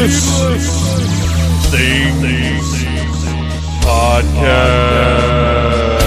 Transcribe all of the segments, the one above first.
Things Podcast.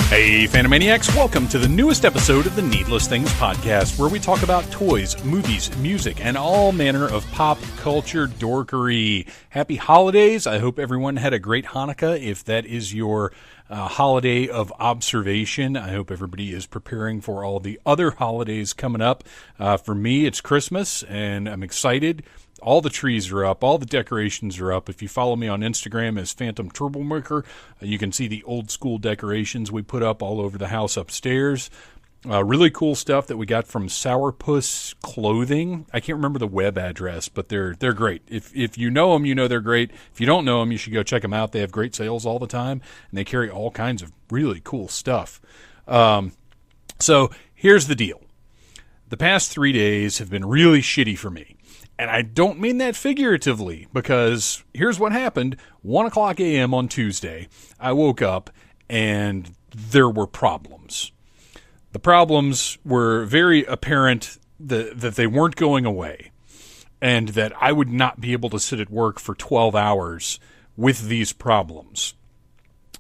Hey, Phantomaniacs, welcome to the newest episode of the Needless Things Podcast, where we talk about toys, movies, music, and all manner of pop culture dorkery. Happy holidays. I hope everyone had a great Hanukkah, if that is your holiday of observation. I hope everybody is preparing for all the other holidays coming up. For me, it's Christmas, and I'm excited. All the trees are up. All the decorations are up. If you follow me on Instagram as Phantom Troublemaker, you can see the old school decorations we put up all over the house upstairs. Really cool stuff that we got from Sourpuss Clothing. I can't remember the web address, but they're great. If you know them, you know they're great. If you don't know them, you should go check them out. They have great sales all the time, and they carry all kinds of really cool stuff. So here's the deal. The past 3 days have been really shitty for me. And I don't mean that figuratively, because here's what happened. 1 o'clock a.m. on Tuesday, I woke up and there were problems. The problems were very apparent that they weren't going away, and that I would not be able to sit at work for 12 hours with these problems.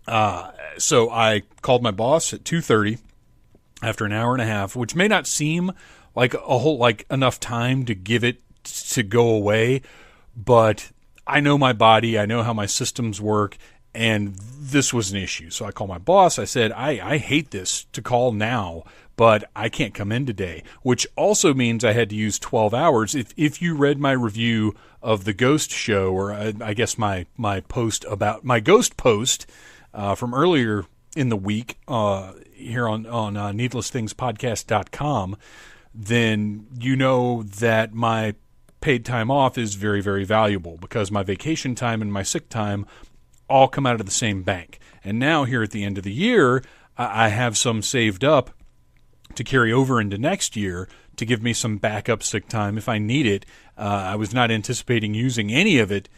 So I called my boss at 2:30 after an hour and a half, which may not seem like enough time to give it to go away, but I know my body, I know how my systems work, and this was an issue. So I called my boss. I said, I hate this to call now, but I can't come in today, which also means I had to use 12 hours. If you read my review of the Ghost show, or I guess my post about my Ghost post from earlier in the week here on needlessthingspodcast.com, then you know that my paid time off is very, very valuable, because my vacation time and my sick time all come out of the same bank. And now here at the end of the year, I have some saved up to carry over into next year to give me some backup sick time if I need it. I was not anticipating using any of it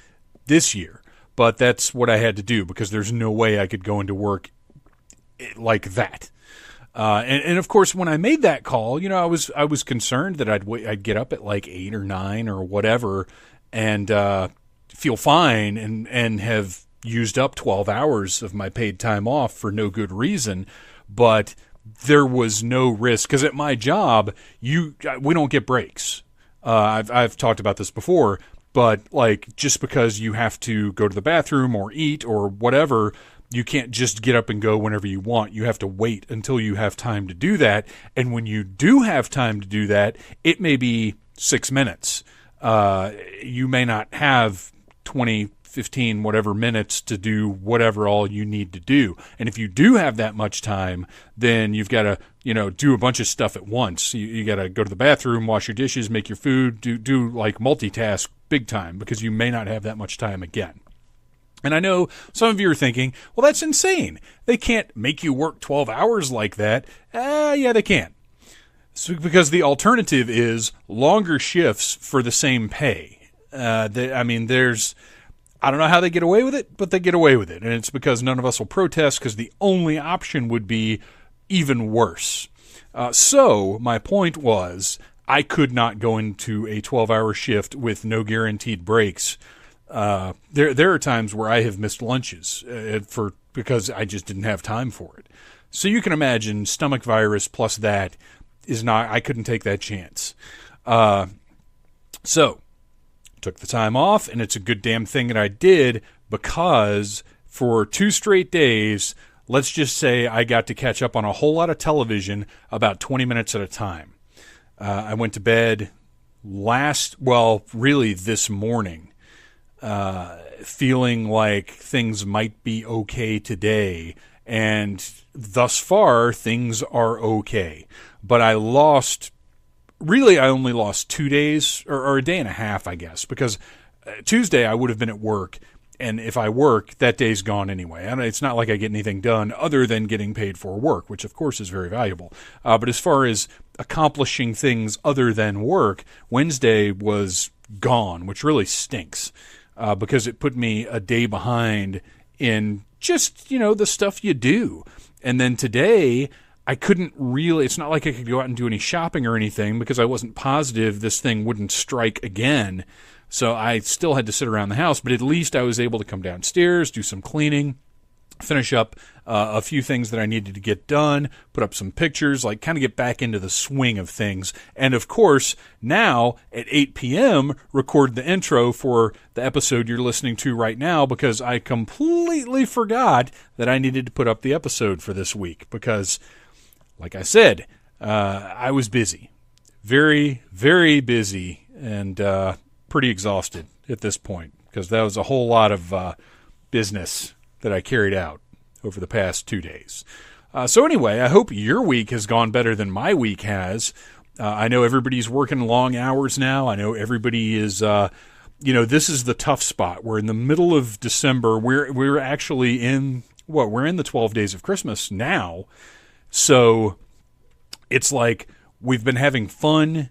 this year, but that's what I had to do, because there's no way I could go into work like that. And of course, when I made that call, you know, I was concerned that I'd get up at like 8 or 9 or whatever and feel fine and have used up 12 hours of my paid time off for no good reason. But there was no risk, because at my job, we don't get breaks. I've talked about this before, but like, just because you have to go to the bathroom or eat or whatever, you can't just get up and go whenever you want. You have to wait until you have time to do that. And when you do have time to do that, it may be 6 minutes. You may not have 20, 15, whatever minutes to do whatever all you need to do. And if you do have that much time, then you've got to, do a bunch of stuff at once. You got to go to the bathroom, wash your dishes, make your food, do like multitask big time, because you may not have that much time again. And I know some of you are thinking, well, that's insane. They can't make you work 12 hours like that. Yeah, they can. So, because the alternative is longer shifts for the same pay. I don't know how they get away with it, but they get away with it. And it's because none of us will protest, because the only option would be even worse. So my point was, I could not go into a 12-hour shift with no guaranteed breaks. There are times where I have missed lunches because I just didn't have time for it. So you can imagine stomach virus plus that I couldn't take that chance. So took the time off, and it's a good damn thing that I did, because for 2 straight days, let's just say I got to catch up on a whole lot of television about 20 minutes at a time. I went to bed this morning, feeling like things might be okay today, and thus far things are okay. But I only lost 2 days, or a day and a half, I guess, because Tuesday I would have been at work, and if I work, that day's gone anyway. And it's not like I get anything done other than getting paid for work, which of course is very valuable. But as far as accomplishing things other than work, Wednesday was gone, which really stinks, because it put me a day behind in just, the stuff you do. And then today, I couldn't really, it's not like I could go out and do any shopping or anything because I wasn't positive this thing wouldn't strike again. So I still had to sit around the house, but at least I was able to come downstairs, do some cleaning, finish up a few things that I needed to get done, put up some pictures, like kind of get back into the swing of things. And of course, now at 8 p.m., record the intro for the episode you're listening to right now because I completely forgot that I needed to put up the episode for this week because, like I said, I was busy. Very, very busy and pretty exhausted at this point because that was a whole lot of business that I carried out over the past 2 days. So anyway, I hope your week has gone better than my week has. I know everybody's working long hours now. I know everybody is, this is the tough spot. We're in the middle of December. We're actually in, we're in the 12 days of Christmas now. So it's like we've been having fun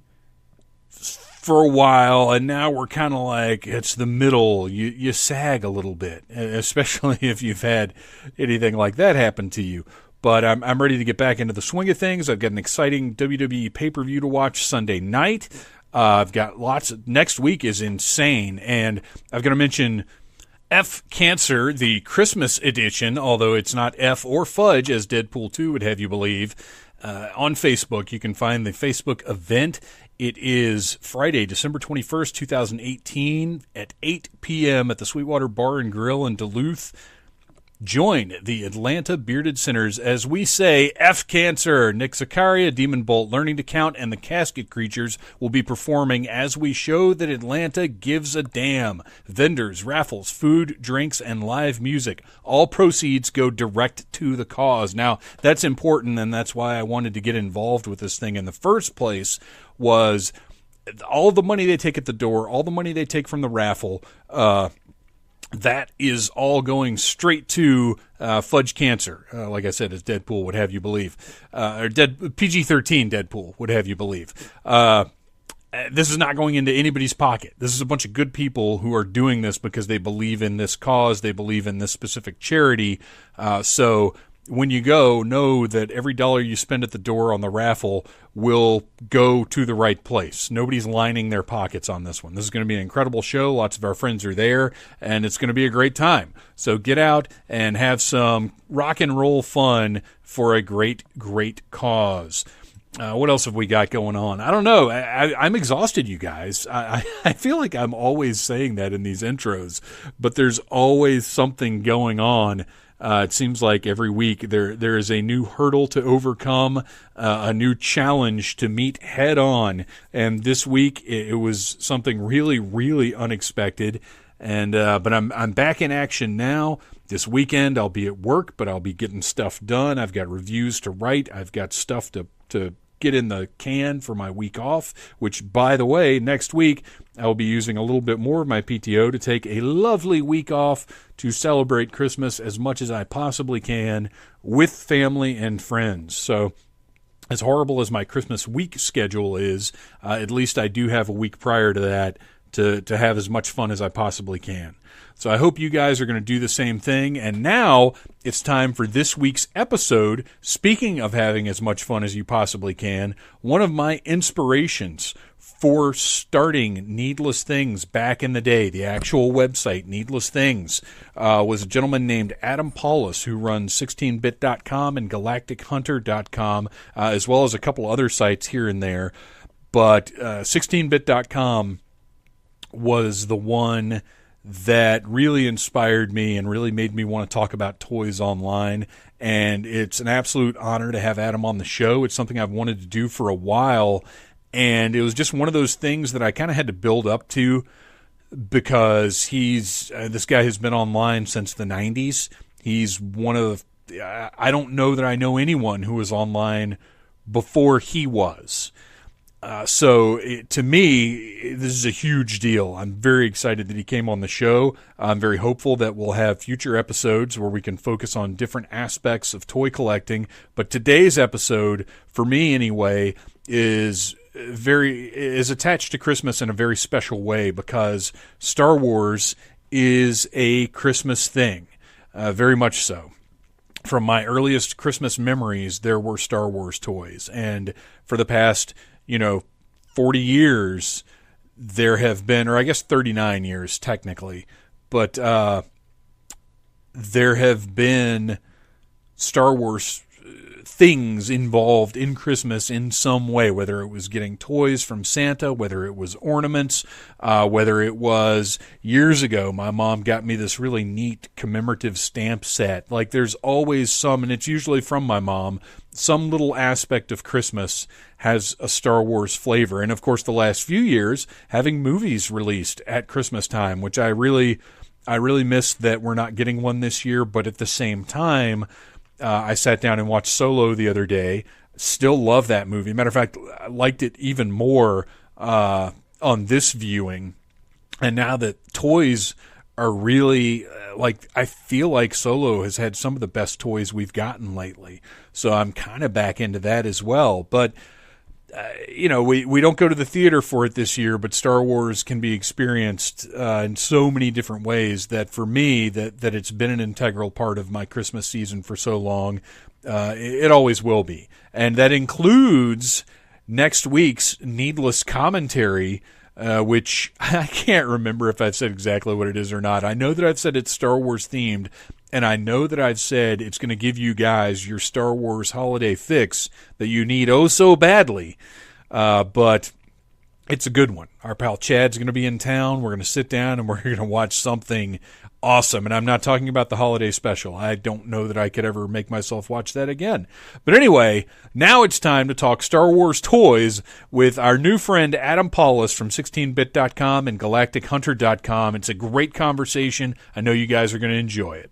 for a while, and now we're kind of like it's the middle. You sag a little bit, especially if you've had anything like that happen to you. But I'm ready to get back into the swing of things. I've got an exciting WWE pay-per-view to watch Sunday night. I've got next week is insane, and I've got to mention F Cancer, the Christmas edition, although it's not F or fudge, as Deadpool 2 would have you believe. On Facebook, you can find the Facebook event. It is Friday, December 21st, 2018 at 8 p.m. at the Sweetwater Bar and Grill in Duluth. Join the Atlanta Bearded Sinners as we say F Cancer. Nick Zakaria, Demon Bolt, Learning to Count, and the Casket Creatures will be performing as we show that Atlanta gives a damn. Vendors, raffles, food, drinks, and live music. All proceeds go direct to the cause. Now, that's important, and that's why I wanted to get involved with this thing in the first place, was all the money they take at the door, all the money they take from the raffle, that is all going straight to Fudge Cancer, like I said, as Deadpool would have you believe, or PG-13 Deadpool would have you believe. This is not going into anybody's pocket. This is a bunch of good people who are doing this because they believe in this cause, they believe in this specific charity. So when you go, know that every dollar you spend at the door on the raffle will go to the right place. Nobody's lining their pockets on this one. This is going to be an incredible show. Lots of our friends are there, and it's going to be a great time. So get out and have some rock and roll fun for a great, great cause. What else have we got going on? I don't know. I'm exhausted, you guys. I feel like I'm always saying that in these intros, but there's always something going on. It seems like every week there is a new hurdle to overcome, a new challenge to meet head on. And this week it was something really, really unexpected. And but I'm back in action now. This weekend I'll be at work, but I'll be getting stuff done. I've got reviews to write. I've got stuff to get in the can for my week off, which, by the way, next week I will be using a little bit more of my PTO to take a lovely week off to celebrate Christmas as much as I possibly can with family and friends. So as horrible as my Christmas week schedule is, at least I do have a week prior to that to have as much fun as I possibly can. So I hope you guys are going to do the same thing. And now it's time for this week's episode. Speaking of having as much fun as you possibly can, one of my inspirations for starting Needless Things back in the day, the actual website, Needless Things, was a gentleman named Adam Pawlus, who runs 16bit.com and galactichunter.com, as well as a couple other sites here and there. But 16bit.com was the one that really inspired me and really made me want to talk about toys online. And it's an absolute honor to have Adam on the show. It's something I've wanted to do for a while. And it was just one of those things that I kind of had to build up to because this guy has been online since the 90s. He's one of I don't know that I know anyone who was online before he was. To me, this is a huge deal. I'm very excited that he came on the show. I'm very hopeful that we'll have future episodes where we can focus on different aspects of toy collecting. But today's episode, for me anyway, is attached to Christmas in a very special way because Star Wars is a Christmas thing. very much so. From my earliest Christmas memories, there were Star Wars toys. And for the past, 40 years, there have been, or I guess 39 years technically, but there have been Star Wars things involved in Christmas in some way, whether it was getting toys from Santa, whether it was ornaments, whether it was years ago, my mom got me this really neat commemorative stamp set. Like there's always some, and it's usually from my mom, some little aspect of Christmas has a Star Wars flavor. And of course, the last few years, having movies released at Christmas time, which I really miss that we're not getting one this year, but at the same time, I sat down and watched Solo the other day. Still love that movie. Matter of fact, I liked it even more on this viewing. And now that toys are really, I feel like Solo has had some of the best toys we've gotten lately. So I'm kind of back into that as well. But, we don't go to the theater for it this year, but Star Wars can be experienced in so many different ways that for me, that it's been an integral part of my Christmas season for so long. It always will be. And that includes next week's Needless Commentary, which I can't remember if I've said exactly what it is or not. I know that I've said it's Star Wars themed, and I know that I've said it's going to give you guys your Star Wars holiday fix that you need oh so badly. But it's a good one. Our pal Chad's going to be in town. We're going to sit down and we're going to watch something awesome. And I'm not talking about the holiday special. I don't know that I could ever make myself watch that again. But anyway, now it's time to talk Star Wars toys with our new friend Adam Pawlus from 16bit.com and galactichunter.com. It's a great conversation. I know you guys are going to enjoy it.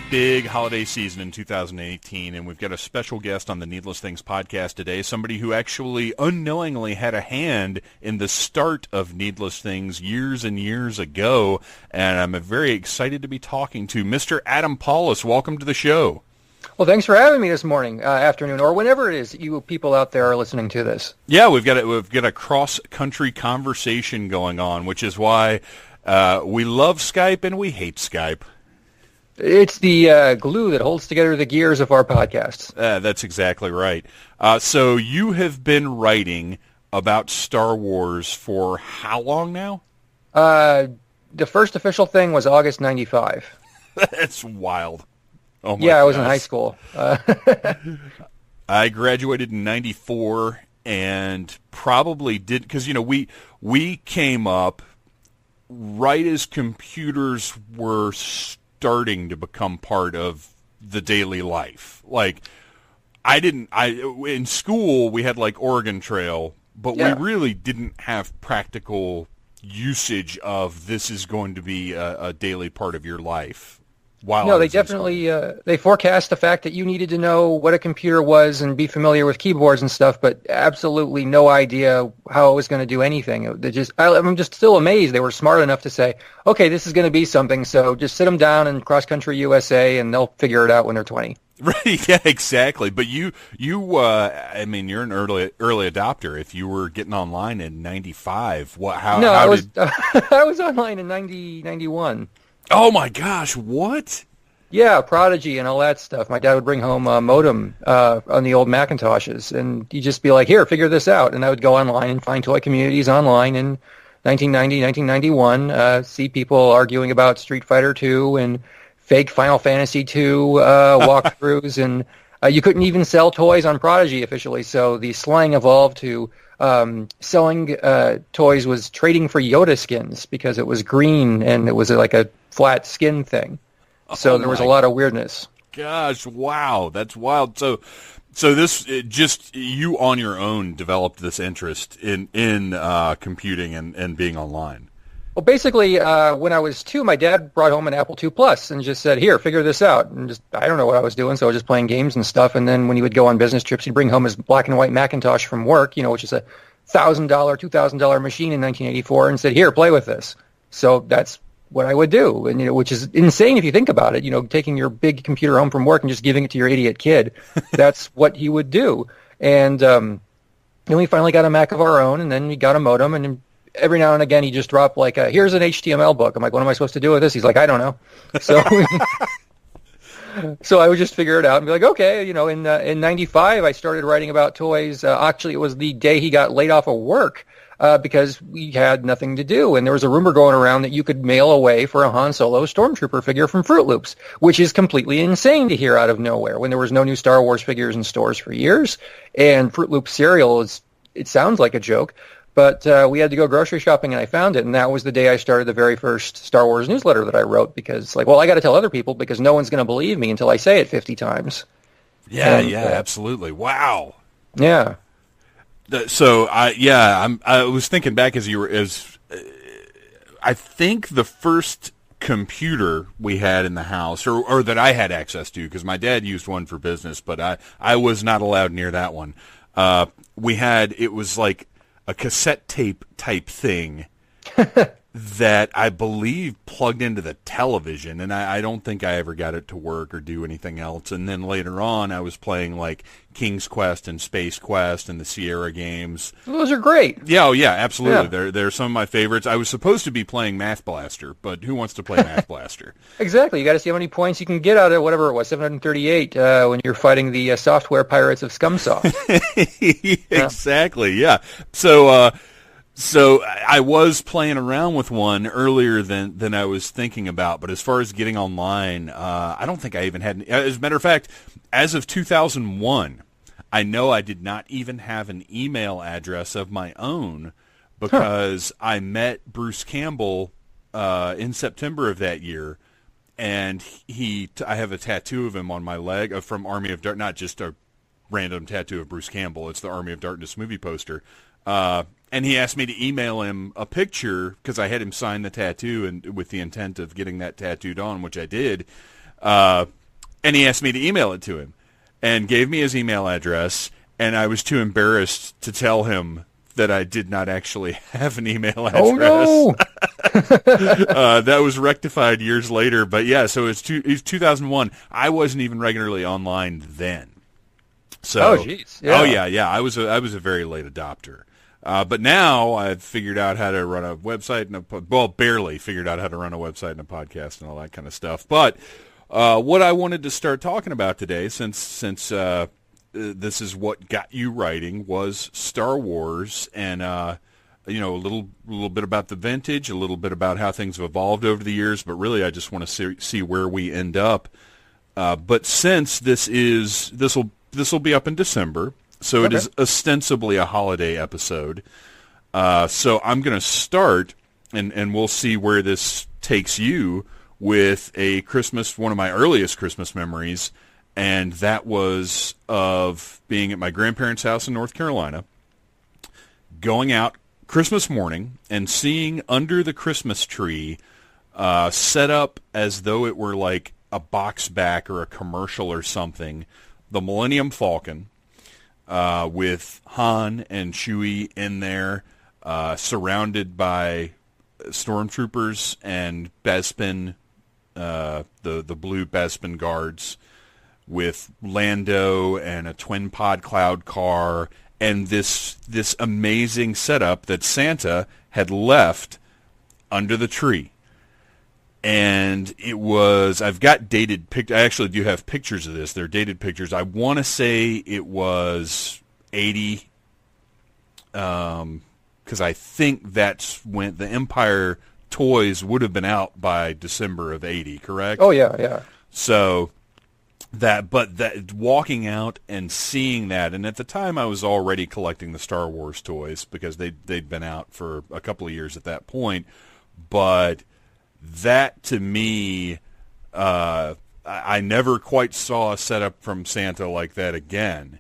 Big holiday season in 2018, and we've got a special guest on the Needless Things podcast today, somebody who actually unknowingly had a hand in the start of Needless Things years and years ago, and I'm very excited to be talking to Mr. Adam Pawlus. Welcome to the show. Well, thanks for having me this morning, afternoon, or whenever it is you people out there are listening to this. Yeah, we've got a cross-country conversation going on, which is why we love Skype and we hate Skype. It's the glue that holds together the gears of our podcasts. That's exactly right. So you have been writing about Star Wars for how long now? The first official thing was August 95. That's wild. Oh my Yeah, I was gosh. in high school. I graduated in 94 and probably did, because, we came up right as computers were starting to become part of the daily life. Like, in school we had like Oregon Trail, but we really didn't have practical usage of this is going to be a daily part of your life. No, they definitely they forecast the fact that you needed to know what a computer was and be familiar with keyboards and stuff, but absolutely no idea how it was going to do anything. I'm just still amazed they were smart enough to say, okay, this is going to be something, so just sit them down in cross-country USA and they'll figure it out when they're 20. Right, yeah, exactly. But you're an early adopter. If you were getting online in 95, I was online in 91. Oh my gosh, what? Yeah, Prodigy and all that stuff. My dad would bring home a modem on the old Macintoshes, and he'd just be like, here, figure this out. And I would go online and find toy communities online in 1990, 1991, see people arguing about Street Fighter II and fake Final Fantasy II walkthroughs, and you couldn't even sell toys on Prodigy officially, so the slang evolved to selling toys was trading for Yoda skins because it was green and it was like a flat skin thing. So there was a lot of weirdness. Gosh, wow, that's wild. So this just you on your own developed this interest in computing and being online. Well, basically, when I was 2, my dad brought home an Apple II Plus and just said, here, figure this out. And I don't know what I was doing, so I was just playing games and stuff. And then when he would go on business trips, he'd bring home his black and white Macintosh from work, which is a $1,000, $2,000 machine in 1984 and said, "Here, play with this." So that's what I would do, and which is insane if you think about it. Taking your big computer home from work and just giving it to your idiot kid. That's what he would do. And then we finally got a Mac of our own, and then we got a modem, and every now and again he just dropped like, "Here's an HTML book." I'm like, "What am I supposed to do with this?" He's like, "I don't know." So so I would just figure it out and be like, okay, in 95 I started writing about toys. Actually, it was the day he got laid off of work. Because we had nothing to do, and there was a rumor going around that you could mail away for a Han Solo Stormtrooper figure from Fruit Loops, which is completely insane to hear out of nowhere when there was no new Star Wars figures in stores for years, and Fruit Loops cereal it sounds like a joke, but we had to go grocery shopping, and I found it, and that was the day I started the very first Star Wars newsletter that I wrote, because, I got to tell other people because no one's going to believe me until I say it 50 times. Yeah, absolutely. Wow. Yeah. So I was thinking back I think the first computer we had in the house, or that I had access to, because my dad used one for business, but I was not allowed near that one. It was like a cassette tape type thing that I believe plugged into the television, and I don't think I ever got it to work or do anything else. And then later on, I was playing like King's Quest and Space Quest and the Sierra games. Those are great. Yeah, oh yeah, absolutely. Yeah. They're some of my favorites. I was supposed to be playing Math Blaster, but who wants to play Math Blaster? Exactly. You got to see how many points you can get out of whatever it was, 738, when you're fighting the software pirates of Scumsoft. Exactly. Yeah. So I was playing around with one earlier than I was thinking about, but as far as getting online, I don't think I even had. As a matter of fact, as of 2001, I know I did not even have an email address of my own because I met Bruce Campbell in September of that year, and I have a tattoo of him on my leg from Army of Darkness, not just a random tattoo of Bruce Campbell. It's the Army of Darkness movie poster. And he asked me to email him a picture because I had him sign the tattoo and with the intent of getting that tattooed on, which I did. And he asked me to email it to him and gave me his email address. And I was too embarrassed to tell him that I did not actually have an email address. Oh, no! That was rectified years later. But yeah, so it's 2001. I wasn't even regularly online then. So, jeez. Yeah. Oh, yeah. I was a very late adopter. But now I've figured out how to run a website barely figured out how to run a website and a podcast and all that kind of stuff. But what I wanted to start talking about today, since this is what got you writing, was Star Wars, and a little bit about the vintage, a little bit about how things have evolved over the years. But really, I just want to see where we end up. But since this will be up in December. So It is ostensibly a holiday episode. So I'm going to start, and we'll see where this takes you, with one of my earliest Christmas memories, and that was of being at my grandparents' house in North Carolina, going out Christmas morning and seeing under the Christmas tree, set up as though it were like a box back or a commercial or something, the Millennium Falcon, with Han and Chewie in there, surrounded by stormtroopers and Bespin, the blue Bespin guards, with Lando and a twin pod cloud car, and this amazing setup that Santa had left under the tree. And it was, I've got dated pictures. I actually do have pictures of this. They're dated pictures. I want to say it was 80, because I think that's when the Empire toys would have been out by December of 80, correct? Oh, yeah. So that walking out and seeing that, and at the time I was already collecting the Star Wars toys because they'd been out for a couple of years at that point, but that, to me, I never quite saw a setup from Santa like that again.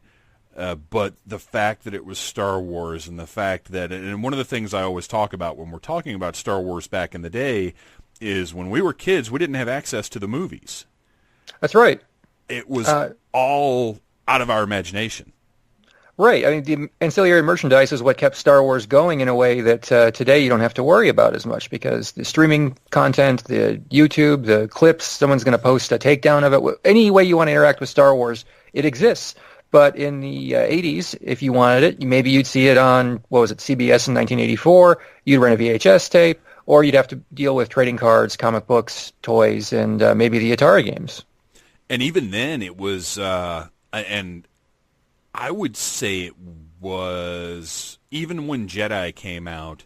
But the fact that it was Star Wars, and the fact that, and one of the things I always talk about when we're talking about Star Wars back in the day, is when we were kids, we didn't have access to the movies. That's right. It was all out of our imagination. Right. I mean, the ancillary merchandise is what kept Star Wars going in a way that today you don't have to worry about as much because the streaming content, the YouTube, the clips, someone's going to post a takedown of it. Any way you want to interact with Star Wars, it exists. But in the 80s, if you wanted it, maybe you'd see it on, what was it, CBS in 1984, you'd rent a VHS tape, or you'd have to deal with trading cards, comic books, toys, and maybe the Atari games. And even then it was, and I would say it was, even when Jedi came out,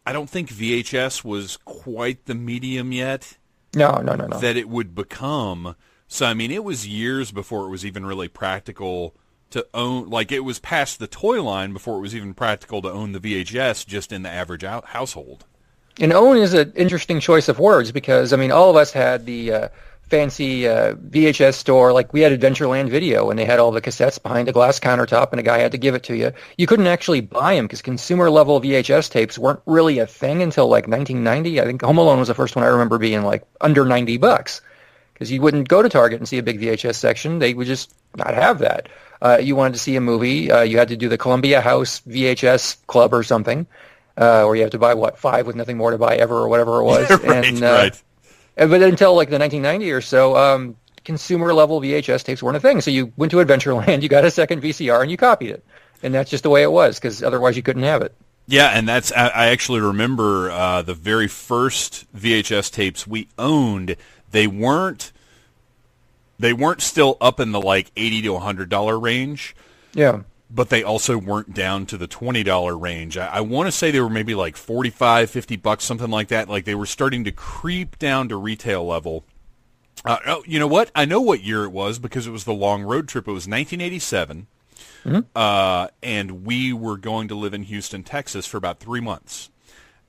I don't think VHS was quite the medium yet. No. That it would become. So, I mean, it was years before it was even really practical to own. Like, it was past the toy line before it was even practical to own the VHS just in the average household. And own is an interesting choice of words because, I mean, all of us had the fancy VHS store. Like, we had Adventureland Video, and they had all the cassettes behind a glass countertop, and a guy had to give it to you. You couldn't actually buy them because consumer-level VHS tapes weren't really a thing until, like, 1990. I think Home Alone was the first one I remember being, like, under $90. Because you wouldn't go to Target and see a big VHS section. They would just not have that. You wanted to see a movie, you had to do the Columbia House VHS Club or something, or you have to buy, 5 with nothing more to buy ever or whatever it was. Right. But until like the 1990 or so, consumer-level VHS tapes weren't a thing. So you went to Adventureland, you got a second VCR, and you copied it. And that's just the way it was, because otherwise you couldn't have it. Yeah, and I actually remember the very first VHS tapes we owned. They weren't still up in the like $80 to $100 range. Yeah. But they also weren't down to the $20 range. I want to say they were maybe like $45, $50, something like that. Like they were starting to creep down to retail level. Oh, you know what? I know what year it was because it was the long road trip. It was 1987. Mm-hmm. And we were going to live in Houston, Texas for about 3 months.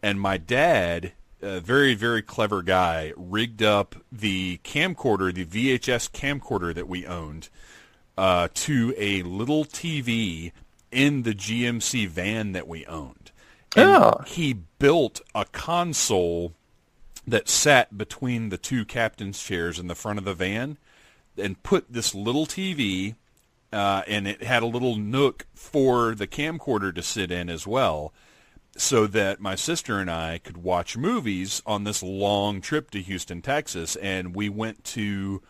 And my dad, a very, very clever guy, rigged up the camcorder, the VHS camcorder that we owned, to a little TV in the GMC van that we owned. And he built a console that sat between the two captain's chairs in the front of the van and put this little TV, and it had a little nook for the camcorder to sit in as well, so that my sister and I could watch movies on this long trip to Houston, Texas. And we went to,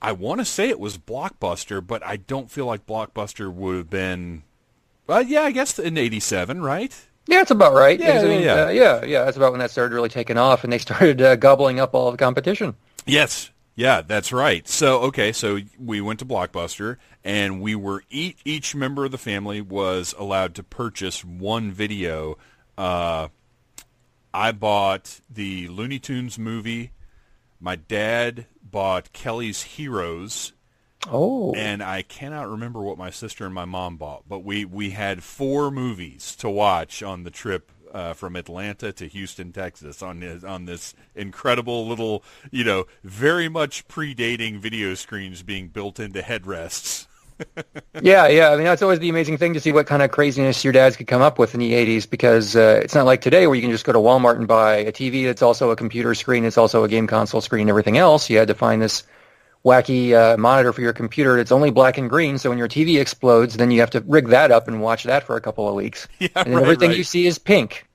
I want to say it was Blockbuster, but I don't feel like Blockbuster would have been, yeah, I guess in 87, right? Yeah, it's about right. Yeah. That's about when that started really taking off, and they started gobbling up all the competition. Yes. Yeah, that's right. So we went to Blockbuster, and we were each member of the family was allowed to purchase one video. I bought the Looney Tunes movie. My dad bought Kelly's Heroes. Oh. And I cannot remember what my sister and my mom bought, but we had 4 movies to watch on the trip from Atlanta to Houston, Texas, on this incredible little, very much predating video screens being built into headrests. Yeah. I mean, that's always the amazing thing to see what kind of craziness your dads could come up with in the 80s, because it's not like today where you can just go to Walmart and buy a TV that's also a computer screen, it's also a game console screen, and everything else. You had to find this wacky monitor for your computer that's only black and green, so when your TV explodes, then you have to rig that up and watch that for a couple of weeks. Yeah, and then everything you see is pink.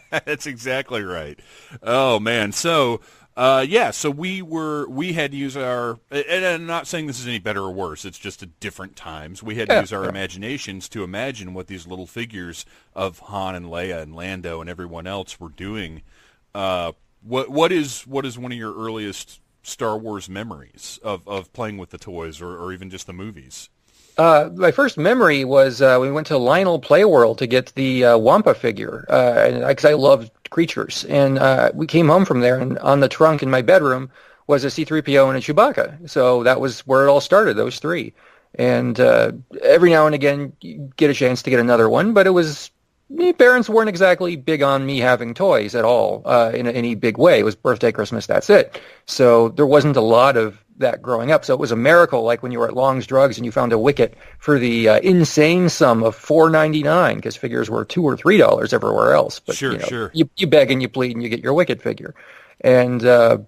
That's exactly right. Oh, man. So, so we had to use our, and I'm not saying this is any better or worse, it's just at different times. We had to use our imaginations to imagine what these little figures of Han and Leia and Lando and everyone else were doing. What is one of your earliest Star Wars memories of playing with the toys or even just the movies? My first memory was we went to Lionel Playworld to get the Wampa figure, because I loved creatures. And we came home from there, and on the trunk in my bedroom was a C-3PO and a Chewbacca. So that was where it all started, those 3. And every now and again, you get a chance to get another one, but it was, parents weren't exactly big on me having toys at all in any big way. It was birthday, Christmas, that's it. So there wasn't a lot of that growing up. So it was a miracle, like when you were at Long's Drugs and you found a Wicket for the insane sum of $4.99, because figures were $2 or $3 everywhere else. But sure. You beg and you plead and you get your Wicket figure. And there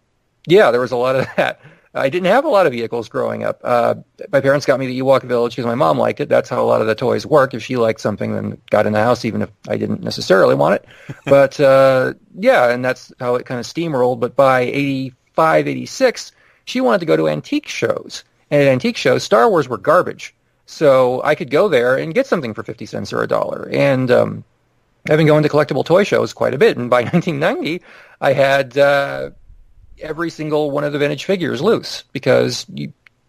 was a lot of that. I didn't have a lot of vehicles growing up. My parents got me the Ewok Village because my mom liked it. That's how a lot of the toys work. If she liked something, then it got in the house, even if I didn't necessarily want it. But yeah, and that's how it kind of steamrolled. But by 85, 86, she wanted to go to antique shows. And at antique shows, Star Wars were garbage. So I could go there and get something for 50 cents or $1. And I've been going to collectible toy shows quite a bit. And by 1990, I had every single one of the vintage figures loose because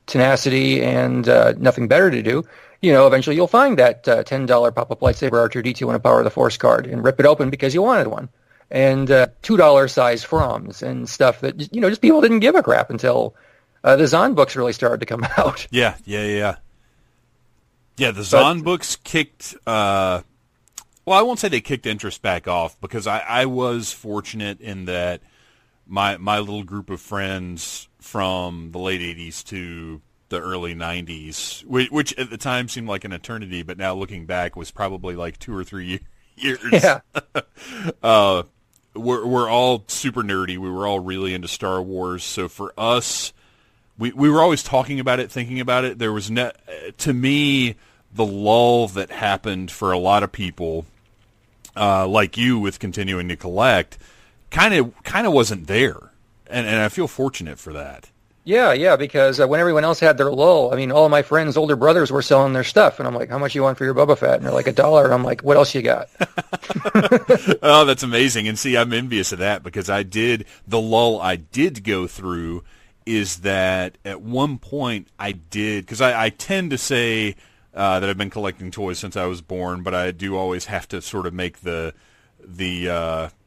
tenacity and nothing better to do. Eventually you'll find that $10 pop-up lightsaber R2-D2 and a Power of the Force card and rip it open because you wanted one. And $2 size Froms and stuff that, just people didn't give a crap until the Zahn books really started to come out. Yeah, the Zahn books kicked... well, I won't say they kicked interest back off because I was fortunate in that my little group of friends from the late 80s to the early 90s, which at the time seemed like an eternity, but now looking back was probably like 2 or 3 years. Yeah. We're all super nerdy. We were all really into Star Wars. So for us, we were always talking about it, thinking about it. There was, to me, the lull that happened for a lot of people, like you with continuing to collect, kind of wasn't there, and I feel fortunate for that. Yeah, because when everyone else had their lull, I mean, all of my friends' older brothers were selling their stuff, and I'm like, how much you want for your Boba Fett? And they're like, $1. I'm like, what else you got? Oh, that's amazing. And see, I'm envious of that because the lull I did go through is that at one point because I tend to say that I've been collecting toys since I was born, but I do always have to sort of make the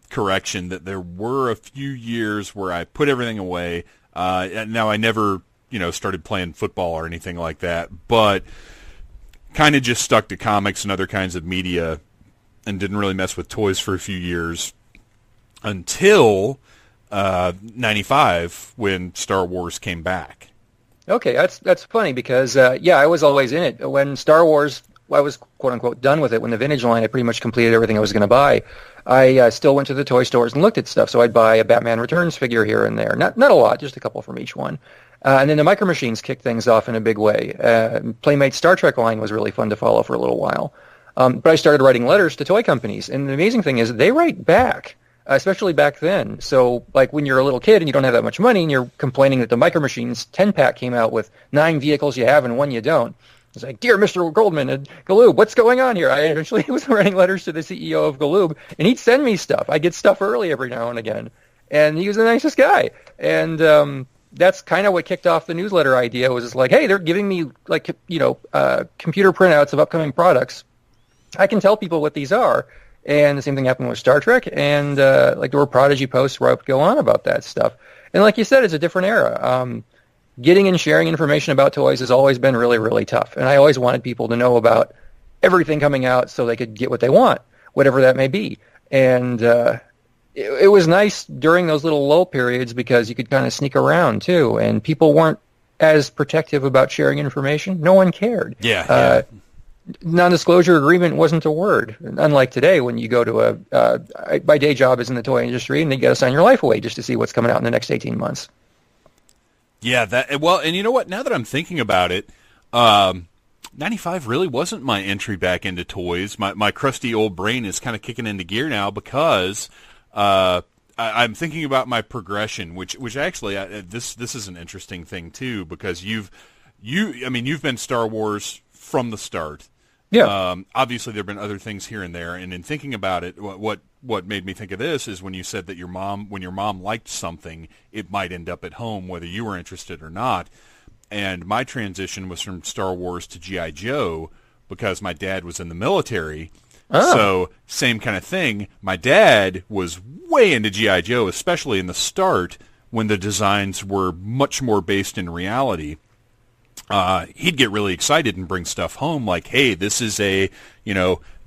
correction that there were a few years where I put everything away. Now I never, started playing football or anything like that, but kind of just stuck to comics and other kinds of media and didn't really mess with toys for a few years until 95 when Star Wars came back. Okay, that's funny because, I was always in it. When Star Wars, I was quote-unquote done with it. When the vintage line had pretty much completed everything I was going to buy, I still went to the toy stores and looked at stuff. So I'd buy a Batman Returns figure here and there. Not a lot, just a couple from each one. And then the Micro Machines kicked things off in a big way. Playmate's Star Trek line was really fun to follow for a little while. But I started writing letters to toy companies. And the amazing thing is they write back, especially back then. So like when you're a little kid and you don't have that much money and you're complaining that the Micro Machines 10-pack came out with 9 vehicles you have and 1 you don't. It's like, dear Mr. Goldman at Galoob, what's going on here? I eventually was writing letters to the CEO of Galoob, and he'd send me stuff. I get stuff early every now and again, and he was the nicest guy. And that's kind of what kicked off the newsletter idea. Was just like, hey, they're giving me computer printouts of upcoming products. I can tell people what these are. And the same thing happened with Star Trek, and there were Prodigy posts where I would go on about that stuff. And like you said, it's a different era. Getting and sharing information about toys has always been really, really tough. And I always wanted people to know about everything coming out so they could get what they want, whatever that may be. And it was nice during those little lull periods because you could kind of sneak around, too. And people weren't as protective about sharing information. No one cared. Yeah. Non-disclosure agreement wasn't a word. Unlike today when you go to my day job is in the toy industry, and you got to sign your life away just to see what's coming out in the next 18 months. Yeah, and you know what? Now that I'm thinking about it, 95 really wasn't my entry back into toys. My crusty old brain is kind of kicking into gear now because I'm thinking about my progression, which actually this is an interesting thing too because you've been Star Wars from the start. Yeah. Obviously, there have been other things here and there, and in thinking about it, what made me think of this is when you said that when your mom liked something, it might end up at home whether you were interested or not. And my transition was from Star Wars to G.I. Joe because my dad was in the military. Oh. So same kind of thing. My dad was way into G.I. Joe, especially in the start when the designs were much more based in reality. He'd get really excited and bring stuff home like, hey, this is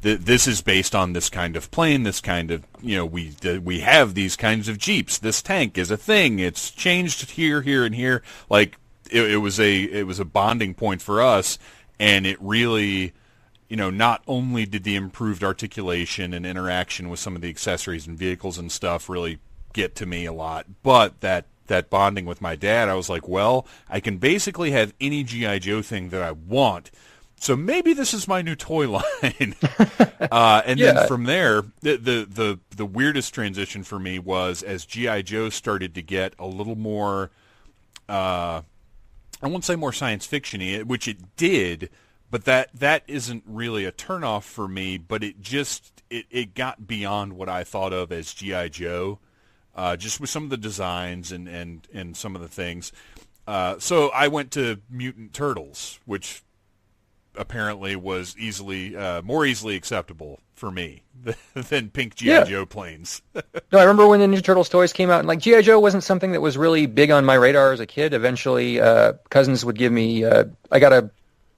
this is based on this kind of plane, this kind of, we have these kinds of Jeeps. This tank is a thing. It's changed here, and here. Like, it was a bonding point for us, and it really, not only did the improved articulation and interaction with some of the accessories and vehicles and stuff really get to me a lot, but that that bonding with my dad, I was like, well, I can basically have any G.I. Joe thing that I want. So maybe this is my new toy line. Then from there, the weirdest transition for me was as G.I. Joe started to get a little more, I won't say more science fiction-y, which it did, but that isn't really a turnoff for me, but it got beyond what I thought of as G.I. Joe, just with some of the designs and some of the things. So I went to Mutant Turtles, which apparently was more easily acceptable for me than pink G.I. Joe planes. No, I remember when the Ninja Turtles toys came out, and like G.I. Joe wasn't something that was really big on my radar as a kid. Eventually, cousins would give me, I got a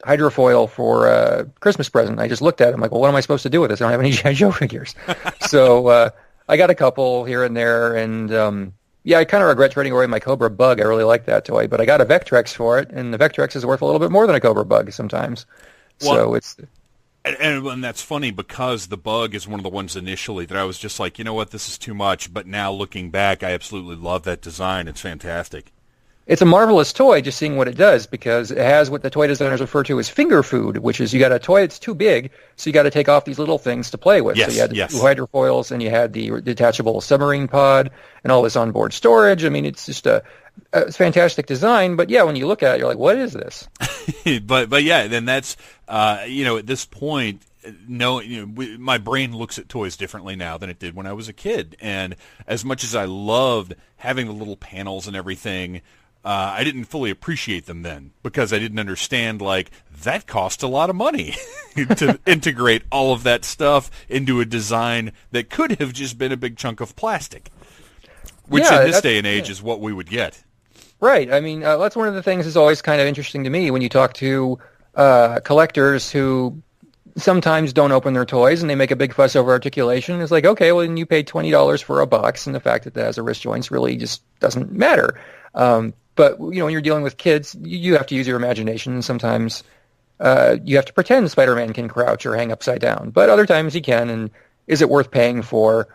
hydrofoil for a Christmas present. I just looked at it. I'm like, well, what am I supposed to do with this? I don't have any G.I. Joe figures. So I got a couple here and there, and I kind of regret trading away my Cobra Bug. I really like that toy, but I got a Vectrex for it, and the Vectrex is worth a little bit more than a Cobra Bug sometimes. Well, so it's... And that's funny because the Bug is one of the ones initially that I was just like, you know what, this is too much. But now looking back, I absolutely love that design. It's fantastic. It's a marvelous toy, just seeing what it does, because it has what the toy designers refer to as finger food, which is you got a toy that's too big, so you got to take off these little things to play with. Yes, so you had the two hydrofoils, and you had the detachable submarine pod, and all this onboard storage. I mean, it's just a fantastic design, but yeah, when you look at it, you're like, what is this? but yeah, then that's, at this point, my brain looks at toys differently now than it did when I was a kid. And as much as I loved having the little panels and everything, I didn't fully appreciate them then because I didn't understand, like, that cost a lot of money to integrate all of that stuff into a design that could have just been a big chunk of plastic, which in this day and age is what we would get. Right. I mean, that's one of the things that's always kind of interesting to me when you talk to collectors who sometimes don't open their toys and they make a big fuss over articulation. It's like, okay, well, then you paid $20 for a box, and the fact that it has a wrist joints really just doesn't matter. But, when you're dealing with kids, you have to use your imagination. And sometimes you have to pretend Spider-Man can crouch or hang upside down. But other times he can, and is it worth paying for?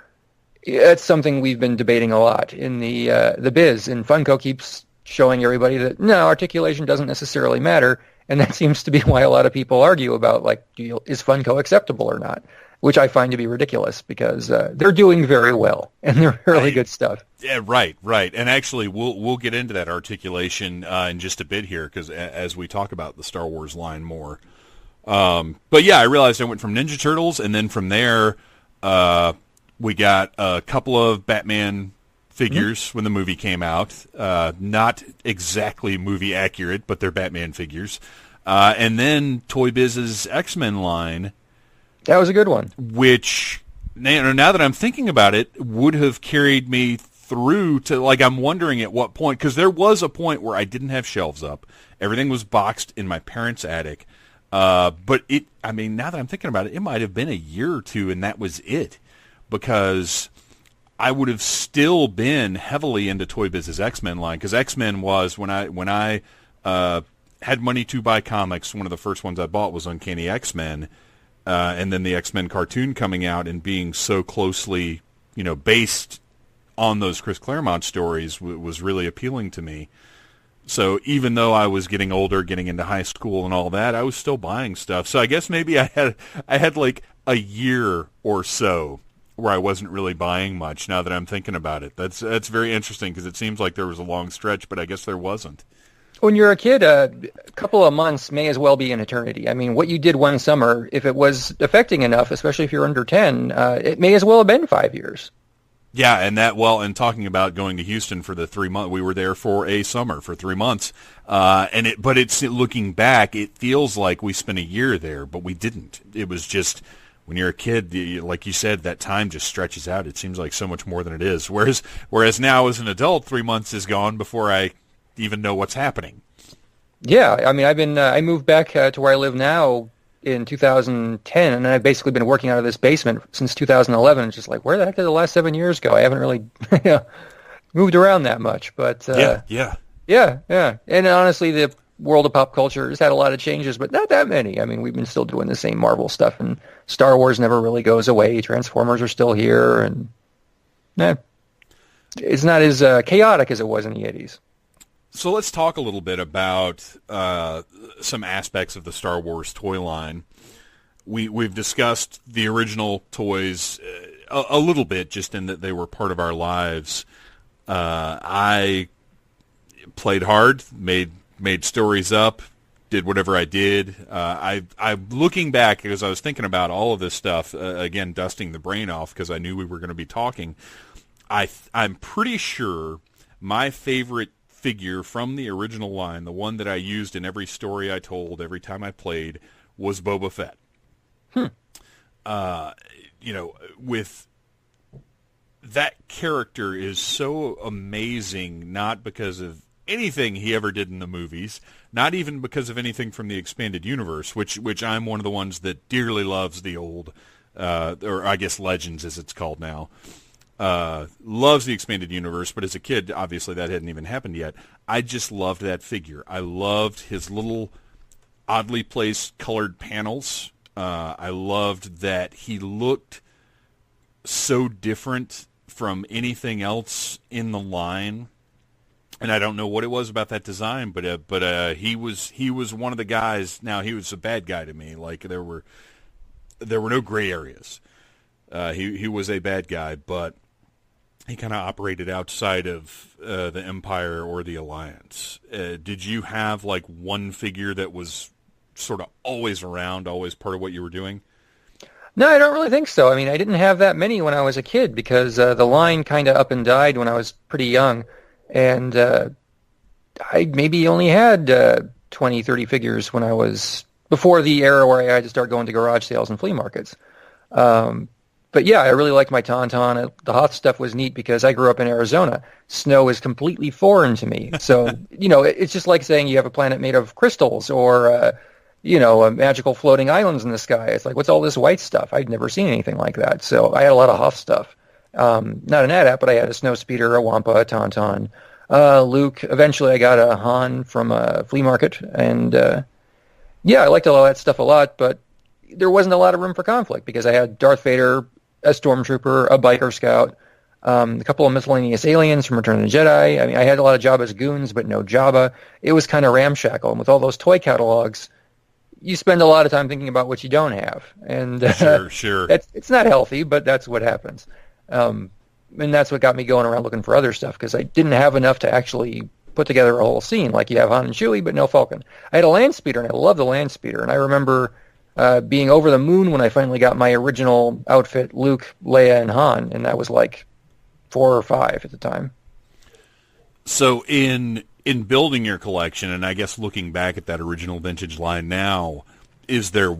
It's something we've been debating a lot in the biz. And Funko keeps showing everybody that, no, articulation doesn't necessarily matter. And that seems to be why a lot of people argue about, like, is Funko acceptable or not? Which I find to be ridiculous because they're doing very well, and they're really good stuff. Yeah, right. And actually, we'll get into that articulation in just a bit here, because as we talk about the Star Wars line more. But yeah, I realized I went from Ninja Turtles, and then from there, we got a couple of Batman figures when the movie came out. Not exactly movie accurate, but they're Batman figures. And then Toy Biz's X-Men line. That was a good one. Which, now that I'm thinking about it, would have carried me through to, like, I'm wondering at what point, because there was a point where I didn't have shelves up. Everything was boxed in my parents' attic. But now that I'm thinking about it, it might have been a year or two, and that was it. Because I would have still been heavily into Toy Biz's X-Men line, because X-Men was, when I had money to buy comics, one of the first ones I bought was Uncanny X-Men. And then the X-Men cartoon coming out and being so closely, based on those Chris Claremont stories was really appealing to me. So even though I was getting older, getting into high school and all that, I was still buying stuff. So I guess maybe I had like a year or so where I wasn't really buying much. Now that I'm thinking about it, that's very interesting because it seems like there was a long stretch, but I guess there wasn't. When you're a kid, a couple of months may as well be an eternity. I mean, what you did one summer, if it was affecting enough, especially if you're under 10, it may as well have been 5 years. Yeah, and talking about going to Houston for the 3 months, we were there for a summer for 3 months, but it's looking back, it feels like we spent a year there, but we didn't. It was just, when you're a kid, like you said, that time just stretches out. It seems like so much more than it is. Whereas now as an adult, 3 months is gone before I even know what's happening. Yeah, I mean, I moved back to where I live now in 2010, and I've basically been working out of this basement since 2011. It's just like, where the heck did the last 7 years go? I haven't really moved around that much, but yeah. And honestly, the world of pop culture has had a lot of changes, but not that many. I mean, we've been still doing the same Marvel stuff, and Star Wars never really goes away. Transformers are still here, and it's not as chaotic as it was in the 80s. So let's talk a little bit about some aspects of the Star Wars toy line. We've discussed the original toys a little bit, just in that they were part of our lives. I played hard, made stories up, did whatever I did. I'm looking back, as I was thinking about all of this stuff, again, dusting the brain off because I knew we were going to be talking. I'm pretty sure my favorite figure from the original line, the one that I used in every story I told, every time I played, was Boba Fett. With that character is so amazing, not because of anything he ever did in the movies, not even because of anything from the expanded universe, which I'm one of the ones that dearly loves the old, or I guess Legends as it's called now. Loves the expanded universe, but as a kid, obviously that hadn't even happened yet. I just loved that figure. I loved his little oddly placed colored panels. I loved that he looked so different from anything else in the line. And I don't know what it was about that design, but he was one of the guys. Now, he was a bad guy to me. Like there were no gray areas. He was a bad guy, but he kind of operated outside of the Empire or the Alliance. Did you have like one figure that was sort of always around, always part of what you were doing? No, I don't really think so. I mean, I didn't have that many when I was a kid because the line kind of up and died when I was pretty young. And I maybe only had 20, 30 figures when I was before the era where I had to start going to garage sales and flea markets. But yeah, I really liked my Tauntaun. The Hoth stuff was neat because I grew up in Arizona. Snow is completely foreign to me. So, it's just like saying you have a planet made of crystals or, magical floating islands in the sky. It's like, what's all this white stuff? I'd never seen anything like that. So I had a lot of Hoth stuff. Not an AT-AT, but I had a Snowspeeder, a Wampa, a Tauntaun, Luke. Eventually I got a Han from a flea market. And, I liked all that stuff a lot, but there wasn't a lot of room for conflict because I had Darth Vader, a Stormtrooper, a Biker Scout, a couple of miscellaneous aliens from Return of the Jedi. I mean, I had a lot of Jabba's goons, but no Jabba. It was kind of ramshackle. And with all those toy catalogs, you spend a lot of time thinking about what you don't have. And sure. It's not healthy, but that's what happens. And that's what got me going around looking for other stuff because I didn't have enough to actually put together a whole scene. Like you have Han and Chewie, but no Falcon. I had a Land Speeder, and I love the Land Speeder. And I remember being over the moon when I finally got my original outfit, Luke, Leia, and Han, and that was like 4 or 5 at the time. So in building your collection, and I guess looking back at that original vintage line now, is there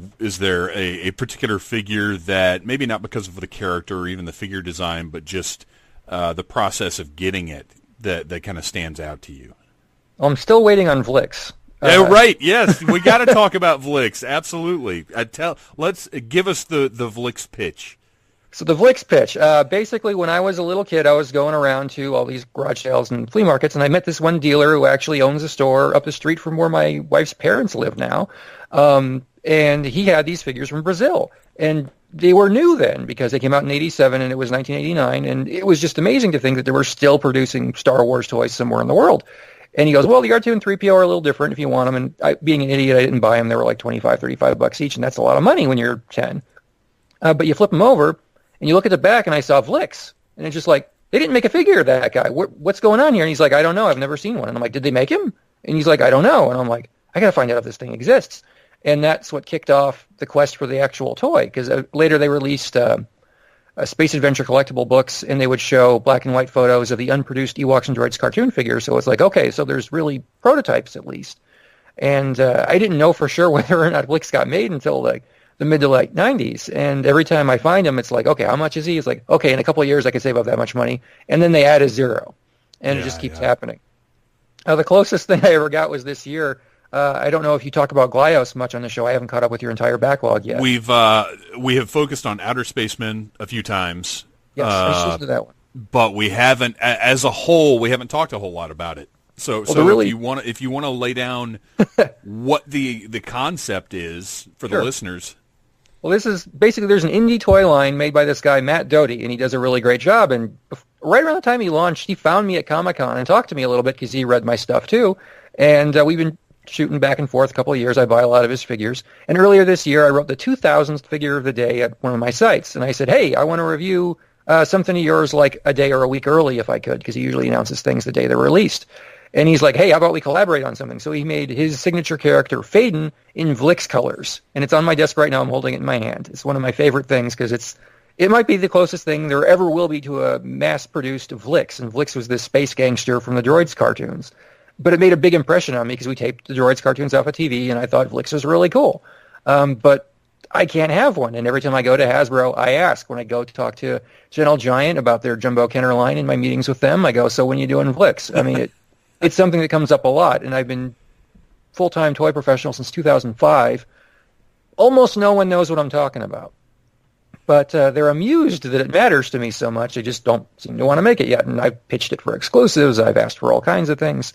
a particular figure that, maybe not because of the character or even the figure design, but just the process of getting it that kind of stands out to you? I'm still waiting on Vlix. Right. Yes, we got to talk about Vlix. Absolutely. Let's give us the Vlix pitch. So the Vlix pitch. Basically, when I was a little kid, I was going around to all these garage sales and flea markets, and I met this one dealer who actually owns a store up the street from where my wife's parents live now. And he had these figures from Brazil, and they were new then because they came out in '87 and it was 1989, and it was just amazing to think that they were still producing Star Wars toys somewhere in the world. And he goes, well, the R2 and 3PO are a little different if you want them. And being an idiot, I didn't buy them. They were like $25, $35 each, and that's a lot of money when you're 10. But you flip them over, and you look at the back, and I saw Vlix. And it's just like, they didn't make a figure of that guy. What's going on here? And he's like, I don't know. I've never seen one. And I'm like, did they make him? And he's like, I don't know. And I'm like, I got to find out if this thing exists. And that's what kicked off the quest for the actual toy, because later they released Space Adventure collectible books, and they would show black and white photos of the unproduced Ewoks and Droids cartoon figures. So it's like, okay, so there's really prototypes at least. And I didn't know for sure whether or not Vlix got made until like the mid to late 90s. And every time I find him, it's like, okay, how much is he? It's like, okay, in a couple of years I could save up that much money. And then they add a 0. And it just keeps happening. The closest thing I ever got was this year. I don't know if you talk about Glyos much on the show. I haven't caught up with your entire backlog yet. We have focused on Outer Spacemen a few times. Yes, I should do that one. But we haven't, as a whole, we haven't talked a whole lot about it. So if you want to lay down what the concept is for the listeners. Well, this is basically, there's an indie toy line made by this guy Matt Doty, and he does a really great job. And right around the time he launched, he found me at Comic-Con and talked to me a little bit because he read my stuff too. And we've been shooting back and forth a couple of years. I buy a lot of his figures. And earlier this year, I wrote the 2000th figure of the day at one of my sites. And I said, hey, I want to review something of yours like a day or a week early if I could, because he usually announces things the day they're released. And he's like, hey, how about we collaborate on something? So he made his signature character, Faden, in Vlix colors. And it's on my desk right now. I'm holding it in my hand. It's one of my favorite things because it might be the closest thing there ever will be to a mass-produced Vlix. And Vlix was this space gangster from the Droids cartoons. But it made a big impression on me because we taped the Droids cartoons off of TV, and I thought Vlix was really cool. But I can't have one. And every time I go to Hasbro, I ask. When I go to talk to Gentle Giant about their Jumbo Kenner line in my meetings with them, I go, so when are you doing Vlix? I mean, it's something that comes up a lot, and I've been full-time toy professional since 2005. Almost no one knows what I'm talking about. But they're amused that it matters to me so much. They just don't seem to want to make it yet. And I've pitched it for exclusives. I've asked for all kinds of things.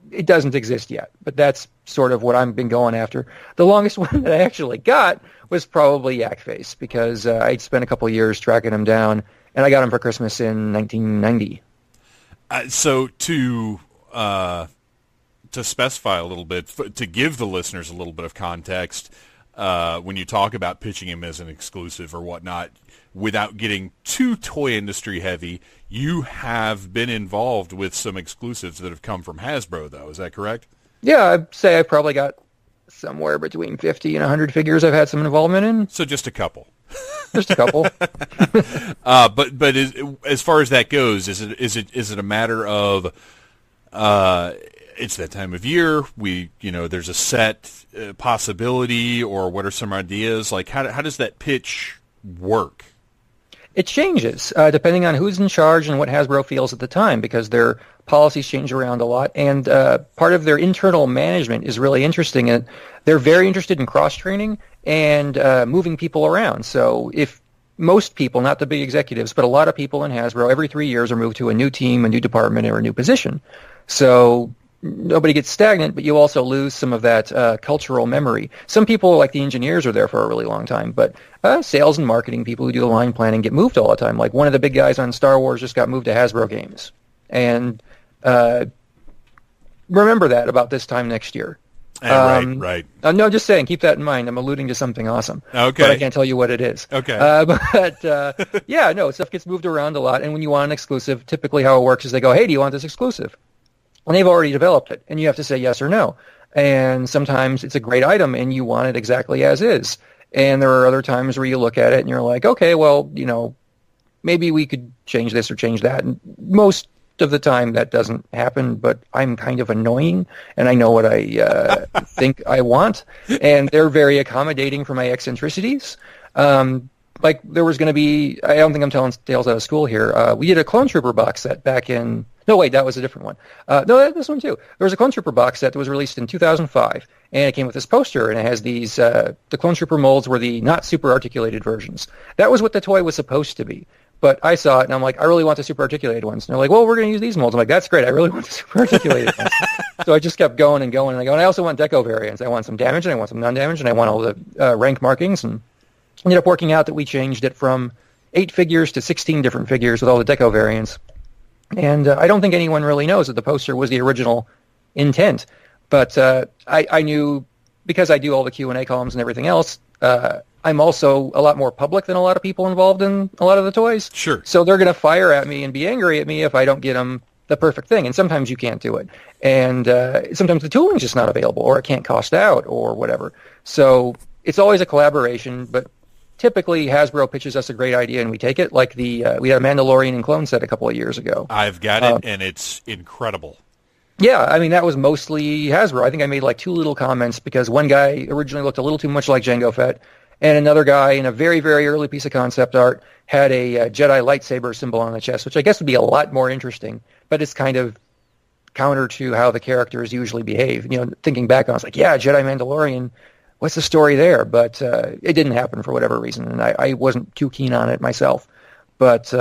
It doesn't exist yet, but that's sort of what I've been going after. The longest one that I actually got was probably Yakface, because I'd spent a couple of years tracking him down, and I got him for Christmas in 1990. So to specify a little bit, to give the listeners a little bit of context, when you talk about pitching him as an exclusive or whatnot, without getting too toy industry heavy, you have been involved with some exclusives that have come from Hasbro, though. Is that correct? Yeah, I'd say I probably got somewhere between 50 and 100 figures I've had some involvement in. So just a couple. Just a couple. But as far as that goes, is it a matter of it's that time of year, there's a set possibility, or what are some ideas? Like how does that pitch work? It changes depending on who's in charge and what Hasbro feels at the time, because their policies change around a lot, and part of their internal management is really interesting. And they're very interested in cross-training and moving people around. So if most people, not the big executives, but a lot of people in Hasbro, every 3 years are moved to a new team, a new department, or a new position. So nobody gets stagnant, but you also lose some of that cultural memory. Some people, like the engineers, are there for a really long time, but sales and marketing people who do the line planning get moved all the time. Like one of the big guys on Star Wars just got moved to Hasbro Games. And remember that about this time next year. Right. No, just saying, keep that in mind. I'm alluding to something awesome. Okay. But I can't tell you what it is. Okay. Yeah, no, stuff gets moved around a lot. And when you want an exclusive, typically how it works is they go, hey, do you want this exclusive? And they've already developed it, and you have to say yes or no. And sometimes it's a great item, and you want it exactly as is. And there are other times where you look at it, and you're like, okay, well, maybe we could change this or change that. And most of the time that doesn't happen, but I'm kind of annoying, and I know what I think I want. And they're very accommodating for my eccentricities. Like there was going to be, I don't think I'm telling tales out of school here. We did a Clone Trooper box set back in, no, wait, that was a different one. No, this one too. There was a Clone Trooper box set that was released in 2005, and it came with this poster, and it has these, the Clone Trooper molds were the not super articulated versions. That was what the toy was supposed to be. But I saw it, and I'm like, I really want the super articulated ones. And they're like, well, we're going to use these molds. I'm like, that's great. I really want the super articulated ones. So I just kept going and going, and I go, and I also want deco variants. I want some damage, and I want some non-damage, and I want all the rank markings, and ended up working out that we changed it from 8 figures to 16 different figures with all the deco variants. And I don't think anyone really knows that the poster was the original intent. But I knew, because I do all the Q&A columns and everything else, I'm also a lot more public than a lot of people involved in a lot of the toys. Sure. So they're going to fire at me and be angry at me if I don't get them the perfect thing. And sometimes you can't do it. And sometimes the tooling's just not available, or it can't cost out, or whatever. So it's always a collaboration, but typically Hasbro pitches us a great idea and we take it. Like we had a Mandalorian and clone set a couple of years ago. I've got it, and it's incredible. Yeah, I mean, that was mostly Hasbro. I think I made like 2 little comments because one guy originally looked a little too much like Jango Fett, and another guy in a very, very early piece of concept art had a Jedi lightsaber symbol on the chest, which I guess would be a lot more interesting, but it's kind of counter to how the characters usually behave. Thinking back on it, I was like, yeah, Jedi Mandalorian, what's the story there? But it didn't happen for whatever reason, and I wasn't too keen on it myself. But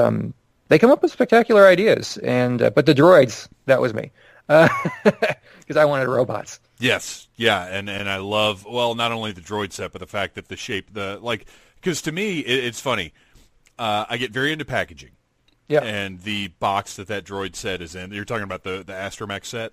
they come up with spectacular ideas, and but the droids, that was me, because I wanted robots. Yes, yeah, and I love, well, not only the droid set, but the fact that the shape, because to me, it's funny. I get very into packaging, Yeah. And the box that droid set is in. You're talking about the Astromech set?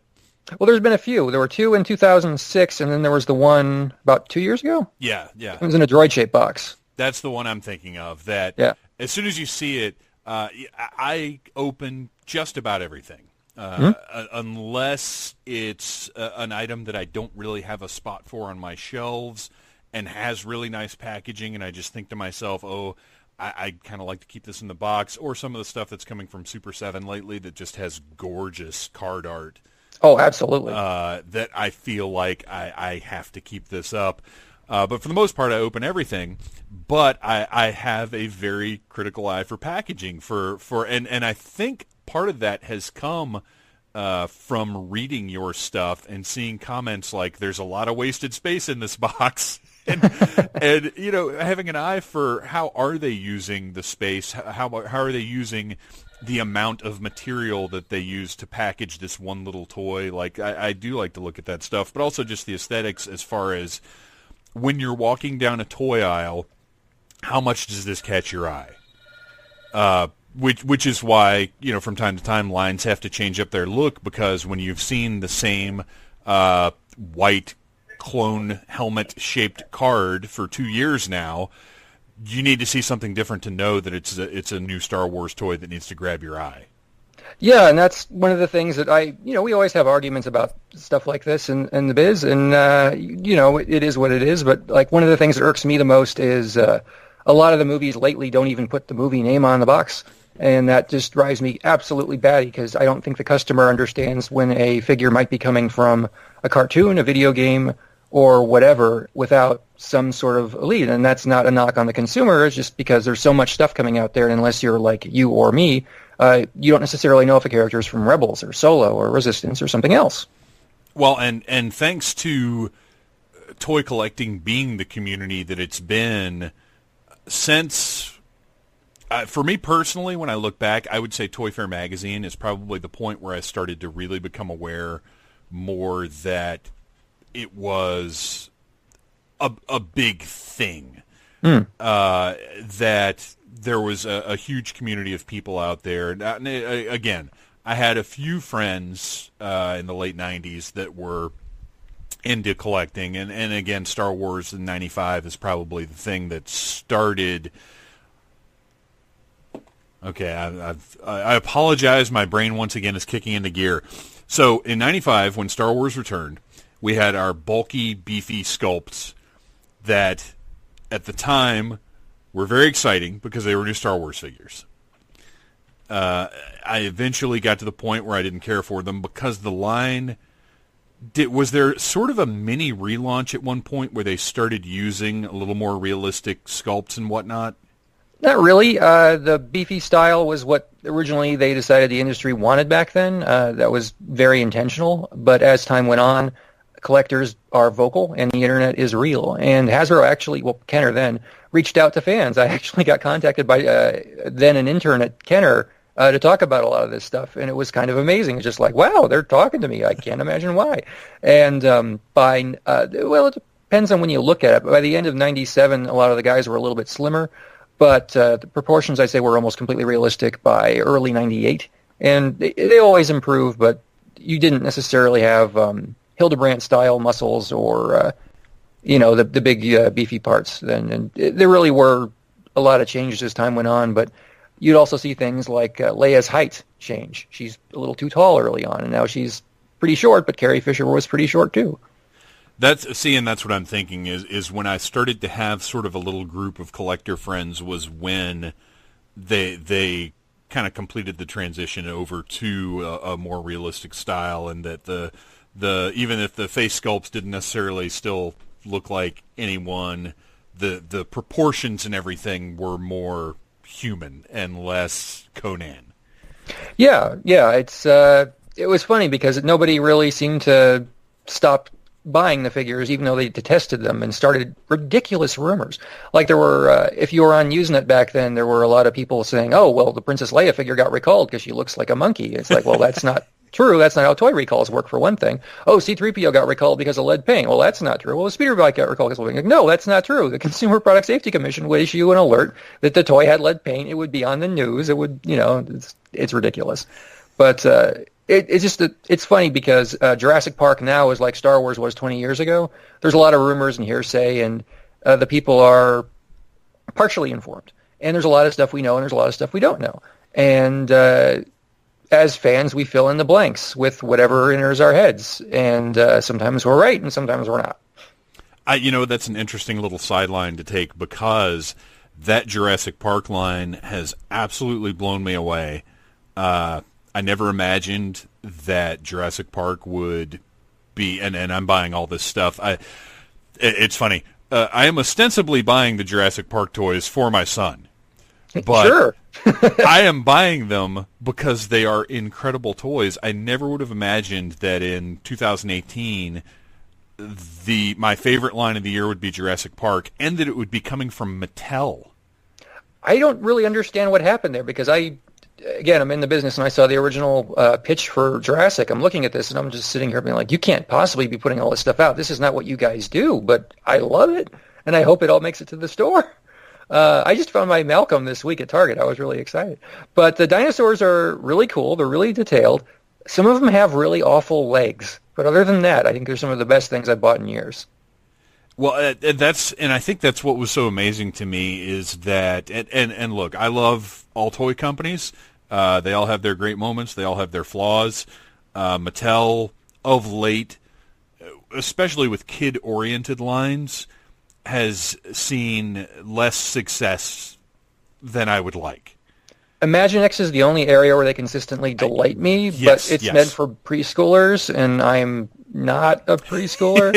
Well, there's been a few. There were two in 2006, and then there was the one about 2 years ago. Yeah, yeah. It was in a droid-shaped box. That's the one I'm thinking of. That as soon as you see it, I open just about everything. Unless it's an item that I don't really have a spot for on my shelves and has really nice packaging, and I just think to myself, oh, I'd kind of like to keep this in the box, or some of the stuff that's coming from Super 7 lately that just has gorgeous card art. Oh, absolutely. That I feel like I have to keep this up. But for the most part, I open everything. But I have a very critical eye for packaging. And I think part of that has come from reading your stuff and seeing comments like, there's a lot of wasted space in this box. and you know, having an eye for how are they using the space, how are they using the amount of material that they use to package this one little toy. Like I do like to look at that stuff, but also just the aesthetics as far as when you're walking down a toy aisle, how much does this catch your eye? Which is why, you know, from time to time lines have to change up their look, because when you've seen the same white clone helmet shaped card for 2 years now, you need to see something different to know that it's a new Star Wars toy that needs to grab your eye. Yeah, and that's one of the things that we always have arguments about stuff like this in the biz, and it is what it is. But like one of the things that irks me the most is a lot of the movies lately don't even put the movie name on the box, and that just drives me absolutely batty, because I don't think the customer understands when a figure might be coming from a cartoon, a video game, or whatever, without some sort of lead. And that's not a knock on the consumer. It's just because there's so much stuff coming out there, and unless you're like you or me, you don't necessarily know if a character is from Rebels or Solo or Resistance or something else. Well, and thanks to toy collecting being the community that it's been since, for me personally, when I look back, I would say Toy Fair Magazine is probably the point where I started to really become aware more that it was a big thing. That there was a huge community of people out there. Again, I had a few friends in the late 90s that were into collecting, and again, Star Wars in 95 is probably the thing that started. Okay, I apologize. My brain once again is kicking into gear. So in 95, when Star Wars returned, we had our bulky, beefy sculpts that, at the time, were very exciting because they were new Star Wars figures. I eventually got to the point where I didn't care for them because the line... Was there sort of a mini relaunch at one point where they started using a little more realistic sculpts and whatnot? Not really. The beefy style was what originally they decided the industry wanted back then. That was very intentional. But as time went on, collectors are vocal and the internet is real. And Hasbro actually, Kenner then, reached out to fans. I actually got contacted by then an intern at Kenner to talk about a lot of this stuff. And it was kind of amazing. It's just like, wow, they're talking to me. I can't imagine why. And it depends on when you look at it. But by the end of 97, a lot of the guys were a little bit slimmer. But the proportions, I'd say, were almost completely realistic by early 98. And they always improved, but you didn't necessarily have Hildebrandt-style muscles or, the big beefy parts then. And there really were a lot of changes as time went on, but you'd also see things like Leia's height change. She's a little too tall early on, and now she's pretty short, but Carrie Fisher was pretty short too. That's what I'm thinking is when I started to have sort of a little group of collector friends was when they kind of completed the transition over to a more realistic style, and that the even if the face sculpts didn't necessarily still look like anyone, the proportions and everything were more human and less Conan. Yeah, it was funny because nobody really seemed to stop buying the figures, even though they detested them and started ridiculous rumors. Like there were, if you were on Usenet back then, there were a lot of people saying, "Oh, well, the Princess Leia figure got recalled because she looks like a monkey." It's like, well, that's not true. That's not how toy recalls work, for one thing. Oh, C-3PO got recalled because of lead paint. Well, that's not true. Well, the speeder bike got recalled because of lead paint. No, that's not true. The Consumer Product Safety Commission would issue an alert that the toy had lead paint. It would be on the news. It would, it's ridiculous. But it's funny because Jurassic Park now is like Star Wars was 20 years ago. There's a lot of rumors and hearsay, and the people are partially informed. And there's a lot of stuff we know, and there's a lot of stuff we don't know. And as fans, we fill in the blanks with whatever enters our heads. And sometimes we're right, and sometimes we're not. That's an interesting little sideline to take, because that Jurassic Park line has absolutely blown me away. I never imagined that Jurassic Park would be, and I'm buying all this stuff. It's funny. I am ostensibly buying the Jurassic Park toys for my son. But sure. I am buying them because they are incredible toys. I never would have imagined that in 2018, my favorite line of the year would be Jurassic Park, and that it would be coming from Mattel. I don't really understand what happened there, because I'm in the business, and I saw the original pitch for Jurassic. I'm looking at this, and I'm just sitting here being like, you can't possibly be putting all this stuff out. This is not what you guys do, but I love it, and I hope it all makes it to the store. I just found my Malcolm this week at Target. I was really excited. But the dinosaurs are really cool. They're really detailed. Some of them have really awful legs. But other than that, I think they're some of the best things I've bought in years. Well, I think that's what was so amazing to me is that, and look, I love all toy companies. They all have their great moments. They all have their flaws. Mattel, of late, especially with kid-oriented lines, has seen less success than I would like. Imaginext is the only area where they consistently delight me, but it's meant for preschoolers, and I'm not a preschooler.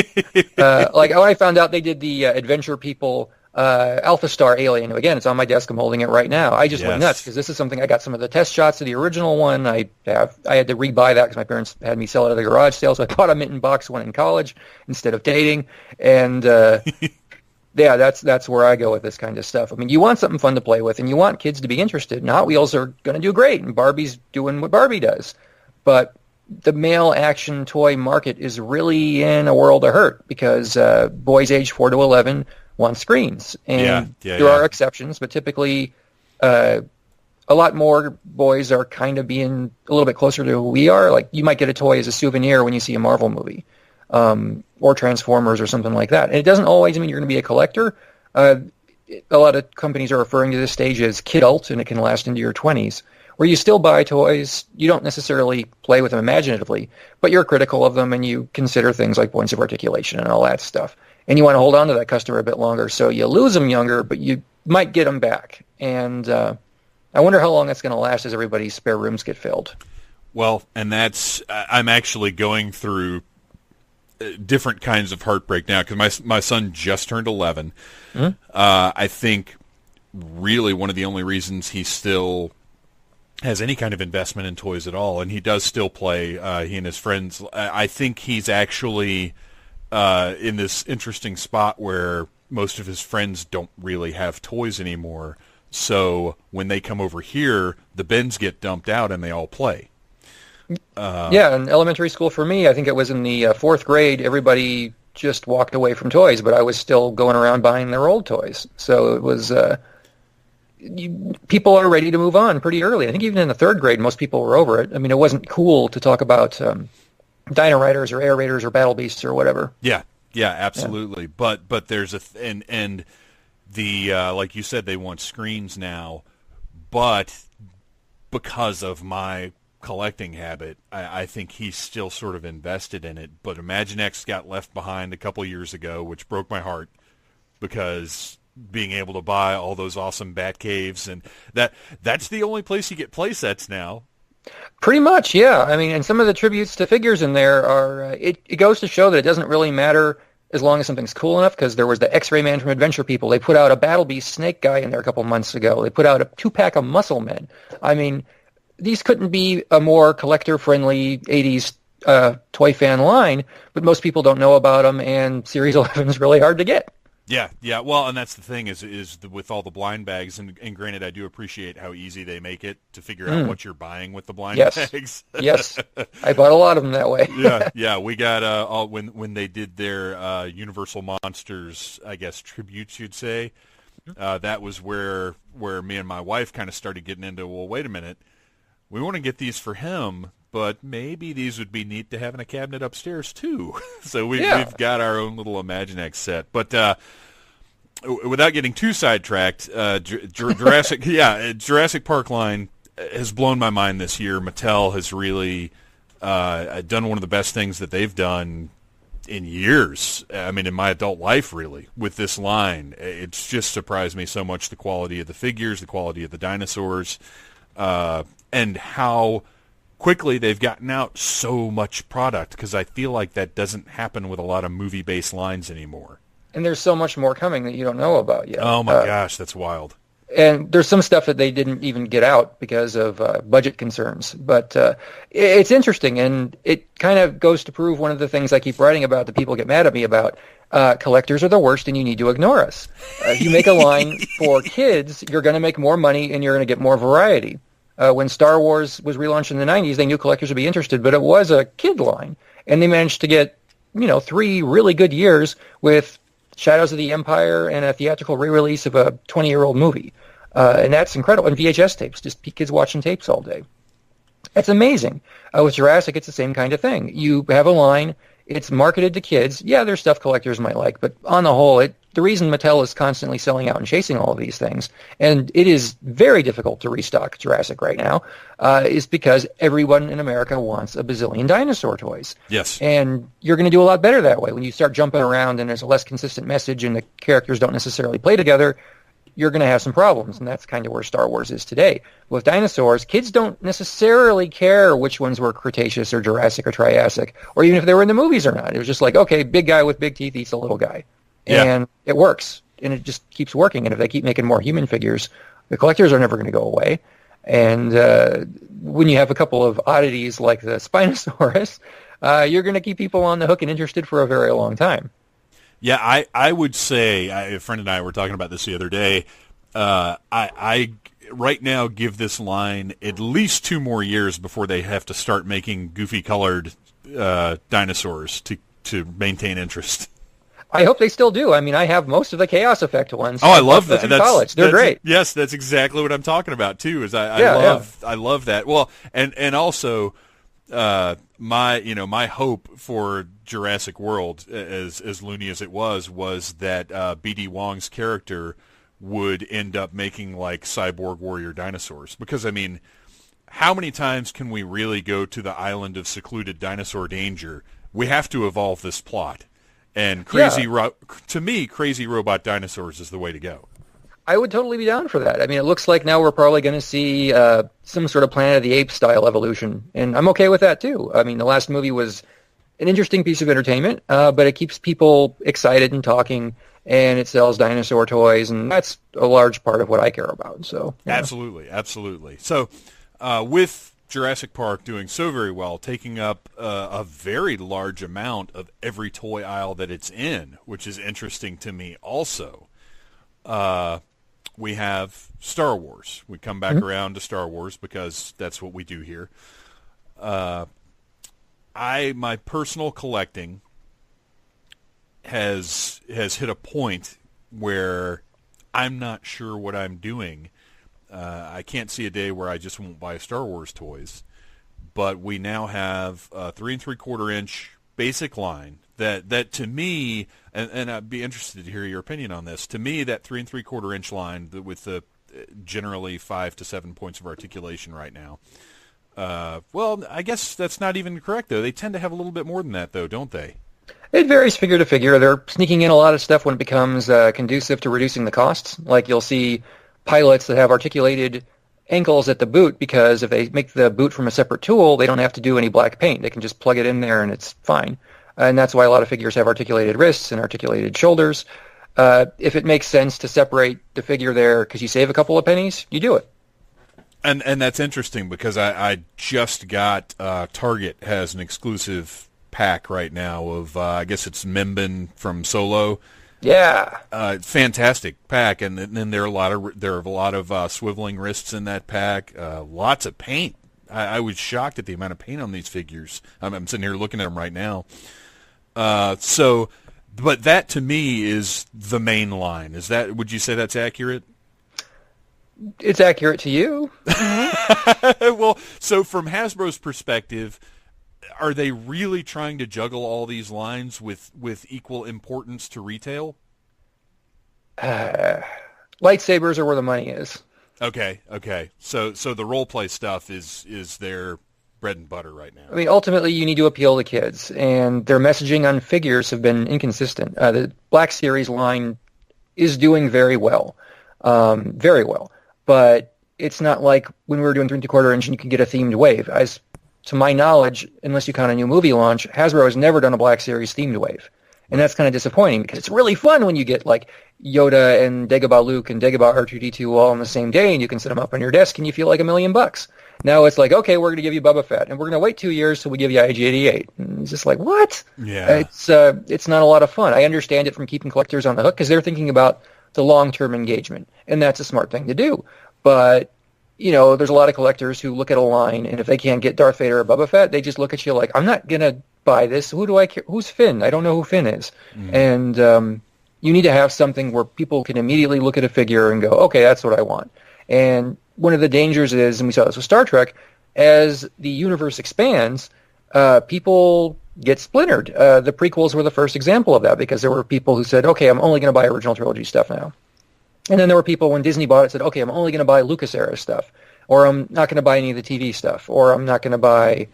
When I found out they did the Adventure People Alpha Star Alien, again, it's on my desk. I'm holding it right now. I just went nuts because this is something I got some of the test shots of the original one. I had to rebuy that because my parents had me sell it at a garage sale, so I bought a mint in box one in college instead of dating, and yeah, that's where I go with this kind of stuff. I mean, you want something fun to play with, and you want kids to be interested. And Hot Wheels are going to do great, and Barbie's doing what Barbie does. But the male action toy market is really in a world of hurt because boys age 4 to 11 want screens. And there are exceptions, but typically a lot more boys are kind of being a little bit closer to who we are. Like, you might get a toy as a souvenir when you see a Marvel movie. Or Transformers or something like that. And it doesn't always mean you're going to be a collector. A lot of companies are referring to this stage as kidult, and it can last into your 20s, where you still buy toys. You don't necessarily play with them imaginatively, but you're critical of them, and you consider things like points of articulation and all that stuff. And you want to hold on to that customer a bit longer, so you lose them younger, but you might get them back. And I wonder how long that's going to last as everybody's spare rooms get filled. Well, and I'm actually going through different kinds of heartbreak now because my son just turned 11. Mm-hmm. I think really one of the only reasons he still has any kind of investment in toys at all, and he does still play, he and his friends, I think he's actually in this interesting spot where most of his friends don't really have toys anymore. So when they come over here, the bins get dumped out and they all play. In elementary school for me, I think it was in the 4th grade, everybody just walked away from toys, but I was still going around buying their old toys. So it was, people are ready to move on pretty early. I think even in the 3rd grade, most people were over it. I mean, it wasn't cool to talk about Dino Riders or Air Raiders or Battle Beasts or whatever. Yeah, absolutely. Yeah. But there's and the like you said, they want screens now, but because of my collecting habit, I think he's still sort of invested in it. But Imaginext got left behind a couple years ago, which broke my heart because being able to buy all those awesome Bat Caves, and that's the only place you get play sets now. Pretty much, yeah. I mean, and some of the tributes to figures in there are, it goes to show that it doesn't really matter as long as something's cool enough, because there was the X-Ray Man from Adventure People. They put out a Battle Beast Snake guy in there a couple months ago. They put out a 2-pack of Muscle Men. I mean, these couldn't be a more collector-friendly 80s toy fan line, but most people don't know about them, and Series 11 is really hard to get. Yeah. Well, and that's the thing with all the blind bags, and granted, I do appreciate how easy they make it to figure out what you're buying with the blind Yes. bags. Yes. I bought a lot of them that way. Yeah. We got when they did their Universal Monsters, I guess tributes, you'd say. That was where me and my wife kind of started getting into. Well, wait a minute, we want to get these for him, but maybe these would be neat to have in a cabinet upstairs too. So we've got our own little Imaginext set. But without getting too sidetracked, Jurassic Park line has blown my mind this year. Mattel has really done one of the best things that they've done in years. I mean, in my adult life, really, with this line. It's just surprised me so much, the quality of the figures, the quality of the dinosaurs, and how quickly they've gotten out so much product, because I feel like that doesn't happen with a lot of movie-based lines anymore. And there's so much more coming that you don't know about yet. Oh my gosh, that's wild. And there's some stuff that they didn't even get out because of budget concerns. But it's interesting, and it kind of goes to prove one of the things I keep writing about that people get mad at me about. Collectors are the worst, and you need to ignore us. If you make a line for kids, you're going to make more money, and you're going to get more variety. When Star Wars was relaunched in the 90s, they knew collectors would be interested, but it was a kid line. And they managed to get, 3 really good years with Shadows of the Empire and a theatrical re-release of a 20-year-old movie. And that's incredible. And VHS tapes, just kids watching tapes all day. That's amazing. With Jurassic, it's the same kind of thing. You have a line, it's marketed to kids. Yeah, there's stuff collectors might like, but on the whole, the reason Mattel is constantly selling out and chasing all of these things, and it is very difficult to restock Jurassic right now, is because everyone in America wants a bazillion dinosaur toys. Yes. And you're going to do a lot better that way. When you start jumping around and there's a less consistent message and the characters don't necessarily play together, you're going to have some problems, and that's kind of where Star Wars is today. With dinosaurs, kids don't necessarily care which ones were Cretaceous or Jurassic or Triassic, or even if they were in the movies or not. It was just like, okay, big guy with big teeth eats a little guy. Yeah. And it works, and it just keeps working. And if they keep making more human figures, the collectors are never going to go away. And when you have a couple of oddities like the Spinosaurus, you're going to keep people on the hook and interested for a very long time. Yeah, I would say, a friend and I were talking about this the other day, I right now give this line at least 2 more years before they have to start making goofy-colored dinosaurs to maintain interest. I hope they still do. I mean, I have most of the Chaos Effect ones. Oh, I love that. They're great. Yes, that's exactly what I'm talking about too. I love that. Well, and also my hope for Jurassic World, as loony as it was that B.D. Wong's character would end up making like cyborg warrior dinosaurs. Because I mean, how many times can we really go to the island of secluded dinosaur danger? We have to evolve this plot. And to me, crazy robot dinosaurs is the way to go. I would totally be down for that. I mean, it looks like now we're probably going to see some sort of Planet of the Apes style evolution, and I'm okay with that too. I mean, the last movie was an interesting piece of entertainment, but it keeps people excited and talking, and it sells dinosaur toys, and that's a large part of what I care about. So absolutely. So with Jurassic Park doing so very well, taking up a very large amount of every toy aisle that it's in, which is interesting to me also. We have Star Wars. We come back around to Star Wars because that's what we do here. My personal collecting has hit a point where I'm not sure what I'm doing. I can't see a day where I just won't buy Star Wars toys, but we now have a 3 3/4 inch basic line that to me, and I'd be interested to hear your opinion on this. To me, that 3 3/4 inch line with the generally 5 to 7 points of articulation right now. Well, I guess that's not even correct though. They tend to have a little bit more than that though, don't they? It varies figure to figure. They're sneaking in a lot of stuff when it becomes conducive to reducing the costs. Like you'll see pilots that have articulated ankles at the boot because if they make the boot from a separate tool, they don't have to do any black paint. They can just plug it in there and it's fine. And that's why a lot of figures have articulated wrists and articulated shoulders. If it makes sense to separate the figure there because you save a couple of pennies, you do it. And that's interesting because I just got Target has an exclusive pack right now of I guess it's Membin from Solo, Yeah. Fantastic pack, and then there are a lot of swiveling wrists in that pack. Lots of paint. I was shocked at the amount of paint on these figures. I'm sitting here looking at them right now. But that to me is the main line. Would you say that's accurate? It's accurate to you. Well, so from Hasbro's perspective, are they really trying to juggle all these lines with equal importance to retail? Lightsabers are where the money is. Okay. So the role play stuff is their bread and butter right now. I mean, ultimately, you need to appeal to kids, and their messaging on figures have been inconsistent. The Black Series line is doing very well, but it's not like when we were doing 3/4 inch and you could get a themed wave. As to my knowledge, unless you count a new movie launch, Hasbro has never done a Black Series themed wave. And that's kind of disappointing because it's really fun when you get like Yoda and Dagobah Luke and Dagobah R2-D2 all on the same day, and you can set them up on your desk and you feel like $1,000,000. Now it's like, okay, we're going to give you Boba Fett, and we're going to wait 2 years till we give you IG-88. And it's just like, what? Yeah. It's not a lot of fun. I understand it from keeping collectors on the hook because they're thinking about the long-term engagement, and that's a smart thing to do. But there's a lot of collectors who look at a line, and if they can't get Darth Vader or Boba Fett, they just look at you like, I'm not going to buy this. Who do I care? Who's Finn? I don't know who Finn is. And you need to have something where people can immediately look at a figure and go, okay, that's what I want. And one of the dangers is, and we saw this with Star Trek, as the universe expands, people get splintered. The prequels were the first example of that because there were people who said, okay, I'm only going to buy original trilogy stuff now. And then there were people when Disney bought it said, okay, I'm only going to buy Lucas-era stuff, or I'm not going to buy any of the TV stuff, or I'm not going to buy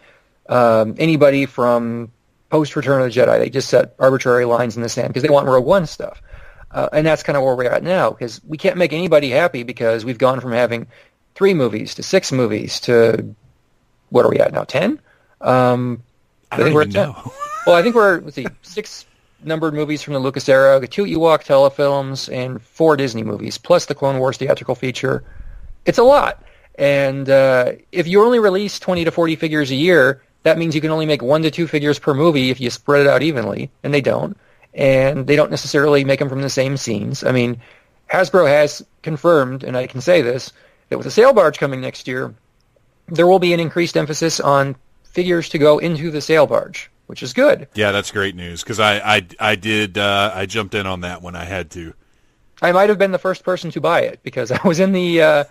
anybody from post-Return of the Jedi. They just set arbitrary lines in the sand because they want Rogue One stuff. And that's kind of where we're at now because we can't make anybody happy because we've gone from having 3 movies to 6 movies to, what are we at now, 10? I think we're at 10. Well, I think we're, 6 numbered movies from the Lucas era, 2 Ewok telefilms, and 4 Disney movies, plus the Clone Wars theatrical feature. It's a lot. And if you only release 20 to 40 figures a year, that means you can only make 1 to 2 figures per movie if you spread it out evenly, and they don't. And they don't necessarily make them from the same scenes. I mean, Hasbro has confirmed, and I can say this, that with the sail barge coming next year, there will be an increased emphasis on figures to go into the sail barge, which is good. Yeah, that's great news because I jumped in on that when I had to. I might have been the first person to buy it because I was in the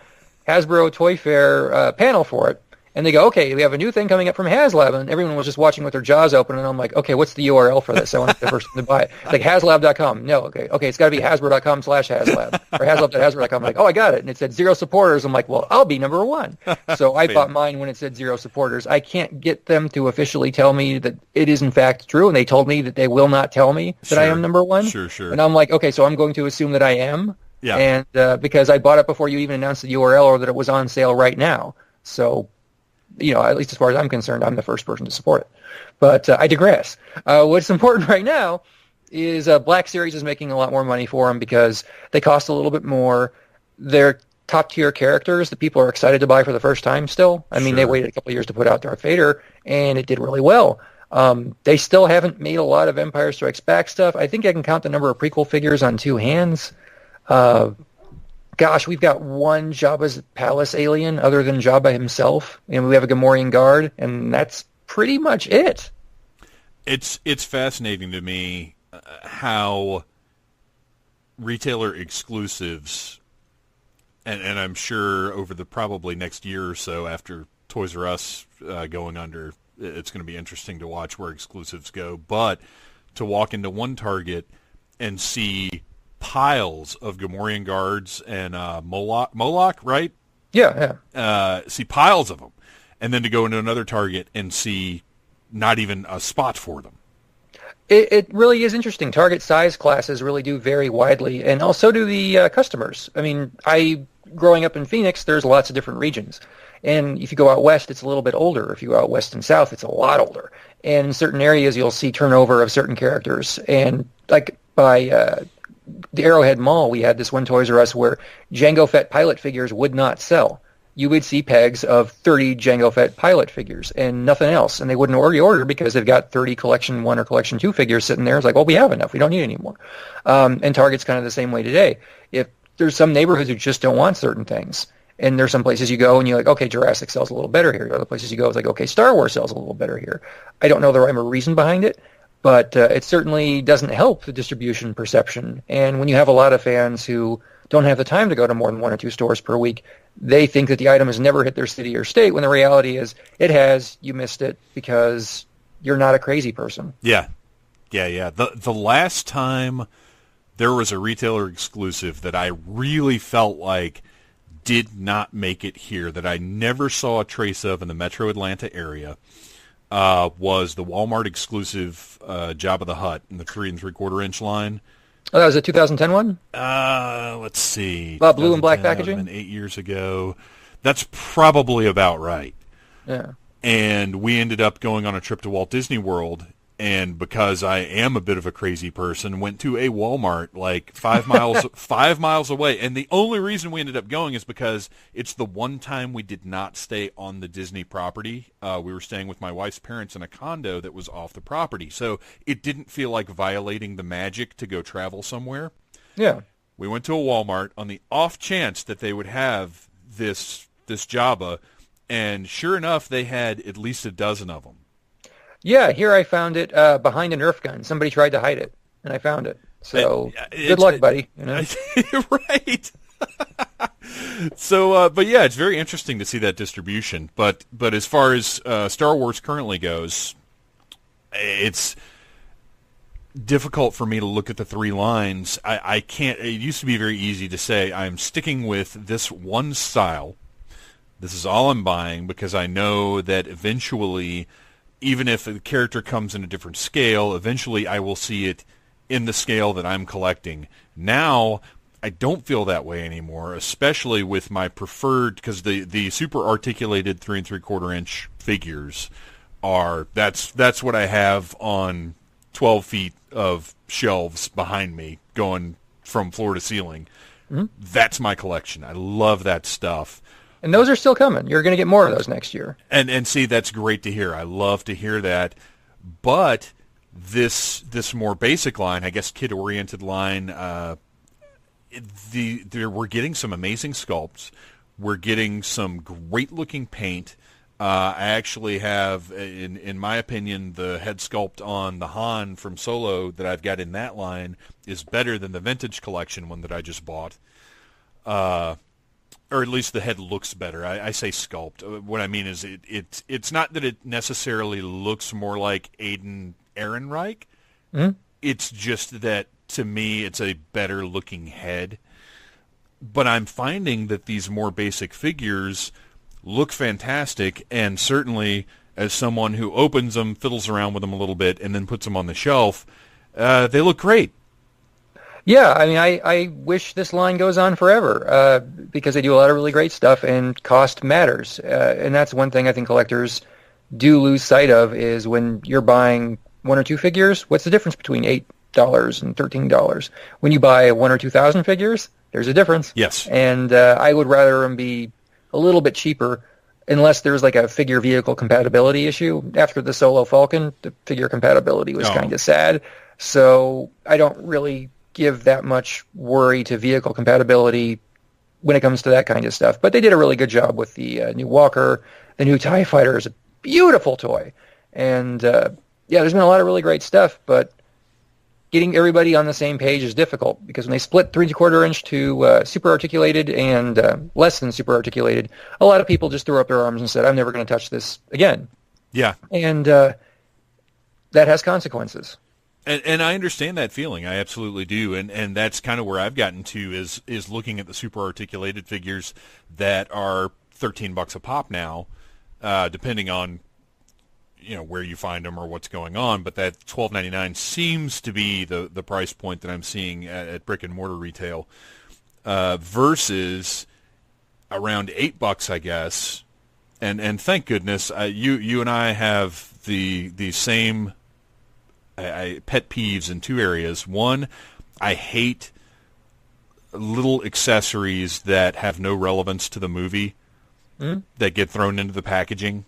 Hasbro Toy Fair panel for it, and they go, okay, we have a new thing coming up from HasLab, and everyone was just watching with their jaws open, and I'm like, okay, what's the URL for this? I want to be the first one to buy it. Like HasLab.com. No, okay, it's got to be Hasbro.com/HasLab or HasLab.Hasbro.com. I'm like, oh, I got it, and it said 0 supporters. I'm like, well, I'll be number 1. So I bought mine when it said 0 supporters. I can't get them to officially tell me that it is in fact true, and they told me that they will not tell me that I am number 1. Sure. And I'm like, okay, so I'm going to assume that I am. Yeah. And because I bought it before you even announced the URL or that it was on sale right now. So, at least as far as I'm concerned, I'm the first person to support it. But I digress. What's important right now is Black Series is making a lot more money for them because they cost a little bit more. They're top-tier characters that people are excited to buy for the first time still. I mean, They waited a couple of years to put out Darth Vader, and it did really well. They still haven't made a lot of Empire Strikes Back stuff. I think I can count the number of prequel figures on 2 hands. Gosh, we've got 1 Jabba's palace alien other than Jabba himself, and we have a Gamorrean guard, and that's pretty much it. It's fascinating to me how retailer exclusives, and I'm sure over the probably next year or so after Toys R Us going under, it's going to be interesting to watch where exclusives go. But to walk into one Target and see piles of Gamorrean guards and Moloch, right? Yeah. See piles of them. And then to go into another Target and see not even a spot for them. It really is interesting. Target size classes really do vary widely, and also do the customers. I mean, growing up in Phoenix, there's lots of different regions. And if you go out west, it's a little bit older. If you go out west and south, it's a lot older. And in certain areas, you'll see turnover of certain characters. And like by the Arrowhead Mall, we had this one Toys R Us where Jango Fett pilot figures would not sell. you would see pegs of 30 Jango Fett pilot figures and nothing else. And they wouldn't order because they've got 30 Collection 1 or Collection 2 figures sitting there. It's like, well, we have enough. We don't need any more. And Target's kind of the same way today. If there's some neighborhoods who just don't want certain things, and there's some places you go and you're like, okay, Jurassic sells a little better here. Other places you go, it's like, okay, Star Wars sells a little better here. I don't know the rhyme or reason behind it, but it certainly doesn't help the distribution perception. And when you have a lot of fans who don't have the time to go to more than 1 or 2 stores per week, they think that the item has never hit their city or state, when the reality is it has. You missed it because you're not a crazy person. Yeah. The last time there was a retailer exclusive that I really felt like did not make it here, that I never saw a trace of in the Metro Atlanta area, was the Walmart exclusive Jabba the Hutt in the 3 3/4 inch line. Oh, that was a 2010 one? Let's see. Blue and black packaging? 8 years ago. That's probably about right. Yeah. And we ended up going on a trip to Walt Disney World, and because I am a bit of a crazy person, went to a Walmart like 5 miles 5 miles away. And the only reason we ended up going is because it's the one time we did not stay on the Disney property. We were staying with my wife's parents in a condo that was off the property. So it didn't feel like violating the magic to go travel somewhere. Yeah. We went to a Walmart on the off chance that they would have this Jabba, and sure enough, they had at least a dozen of them. Yeah, here I found it behind a Nerf gun. Somebody tried to hide it, and I found it. So good luck, buddy. You know? Right. So, but yeah, it's very interesting to see that distribution. But as far as Star Wars currently goes, it's difficult for me to look at the 3 lines. I can't. It used to be very easy to say I'm sticking with this one style. This is all I'm buying because I know that eventually, even if a character comes in a different scale, eventually I will see it in the scale that I'm collecting. Now, I don't feel that way anymore, especially with my preferred, because the super articulated 3 3/4 inch figures are, that's what I have on 12 feet of shelves behind me going from floor to ceiling. Mm-hmm. That's my collection. I love that stuff. And those are still coming. You're going to get more of those next year. And see, that's great to hear. I love to hear that. But this more basic line, I guess kid-oriented line, we're getting some amazing sculpts. We're getting some great-looking paint. I actually have, in my opinion, the head sculpt on the Han from Solo that I've got in that line is better than the Vintage Collection one that I just bought. Or at least the head looks better. I say sculpt. What I mean is it's not that it necessarily looks more like Aiden Ehrenreich. Mm-hmm. It's just that, to me, it's a better-looking head. But I'm finding that these more basic figures look fantastic, and certainly as someone who opens them, fiddles around with them a little bit, and then puts them on the shelf, they look great. Yeah, I mean, I wish this line goes on forever because they do a lot of really great stuff, and cost matters. And that's one thing I think collectors do lose sight of, is when you're buying 1 or 2 figures, what's the difference between $8 and $13? When you buy 1 or 2,000 figures, there's a difference. Yes. And I would rather them be a little bit cheaper, unless there's like a figure vehicle compatibility issue. After the Solo Falcon, the figure compatibility was kind of sad. So I don't really give that much worry to vehicle compatibility when it comes to that kind of stuff. But they did a really good job with the new Walker. The new TIE Fighter is a beautiful toy. And yeah, there's been a lot of really great stuff, but getting everybody on the same page is difficult, because when they split 3 3/4 inch to super articulated and less than super articulated, a lot of people just threw up their arms and said, I'm never going to touch this again. Yeah. And that has consequences. And I understand that feeling. I absolutely do. And that's kind of where I've gotten to, is looking at the super articulated figures that are $13 a pop now, depending on where you find them or what's going on. But that $12.99 seems to be the price point that I'm seeing at brick and mortar retail, versus around $8, I guess. And thank goodness, you and I have the same pet peeves in 2 areas. One, I hate little accessories that have no relevance to the movie. that get thrown into the packaging.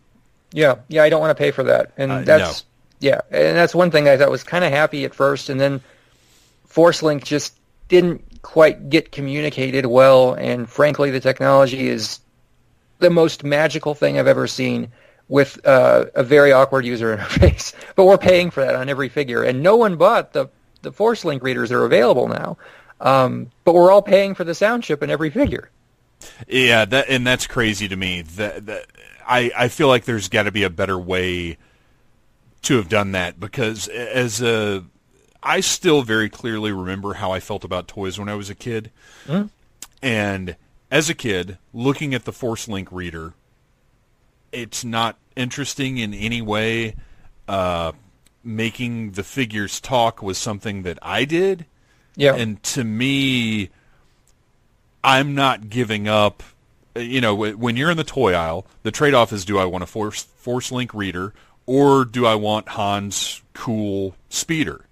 Yeah, I don't want to pay for that, and that's and that's one thing I thought was kind of happy at first, and then Force Link just didn't quite get communicated well, and frankly, the technology is the most magical thing I've ever seen with a very awkward user interface. But we're paying for that on every figure, and no one bought the Force Link readers that are available now. But we're all paying for the sound chip in every figure. Yeah, that's crazy to me. I feel like there's got to be a better way to have done that, because I still very clearly remember how I felt about toys when I was a kid. And as a kid, looking at the Force Link reader, it's not interesting in any way. Making the figures talk was something that I did. Yeah. And to me, I'm not giving up. You know, when you're in the toy aisle, the trade-off is, do I want a Force Link reader, or do I want Han's cool speeder?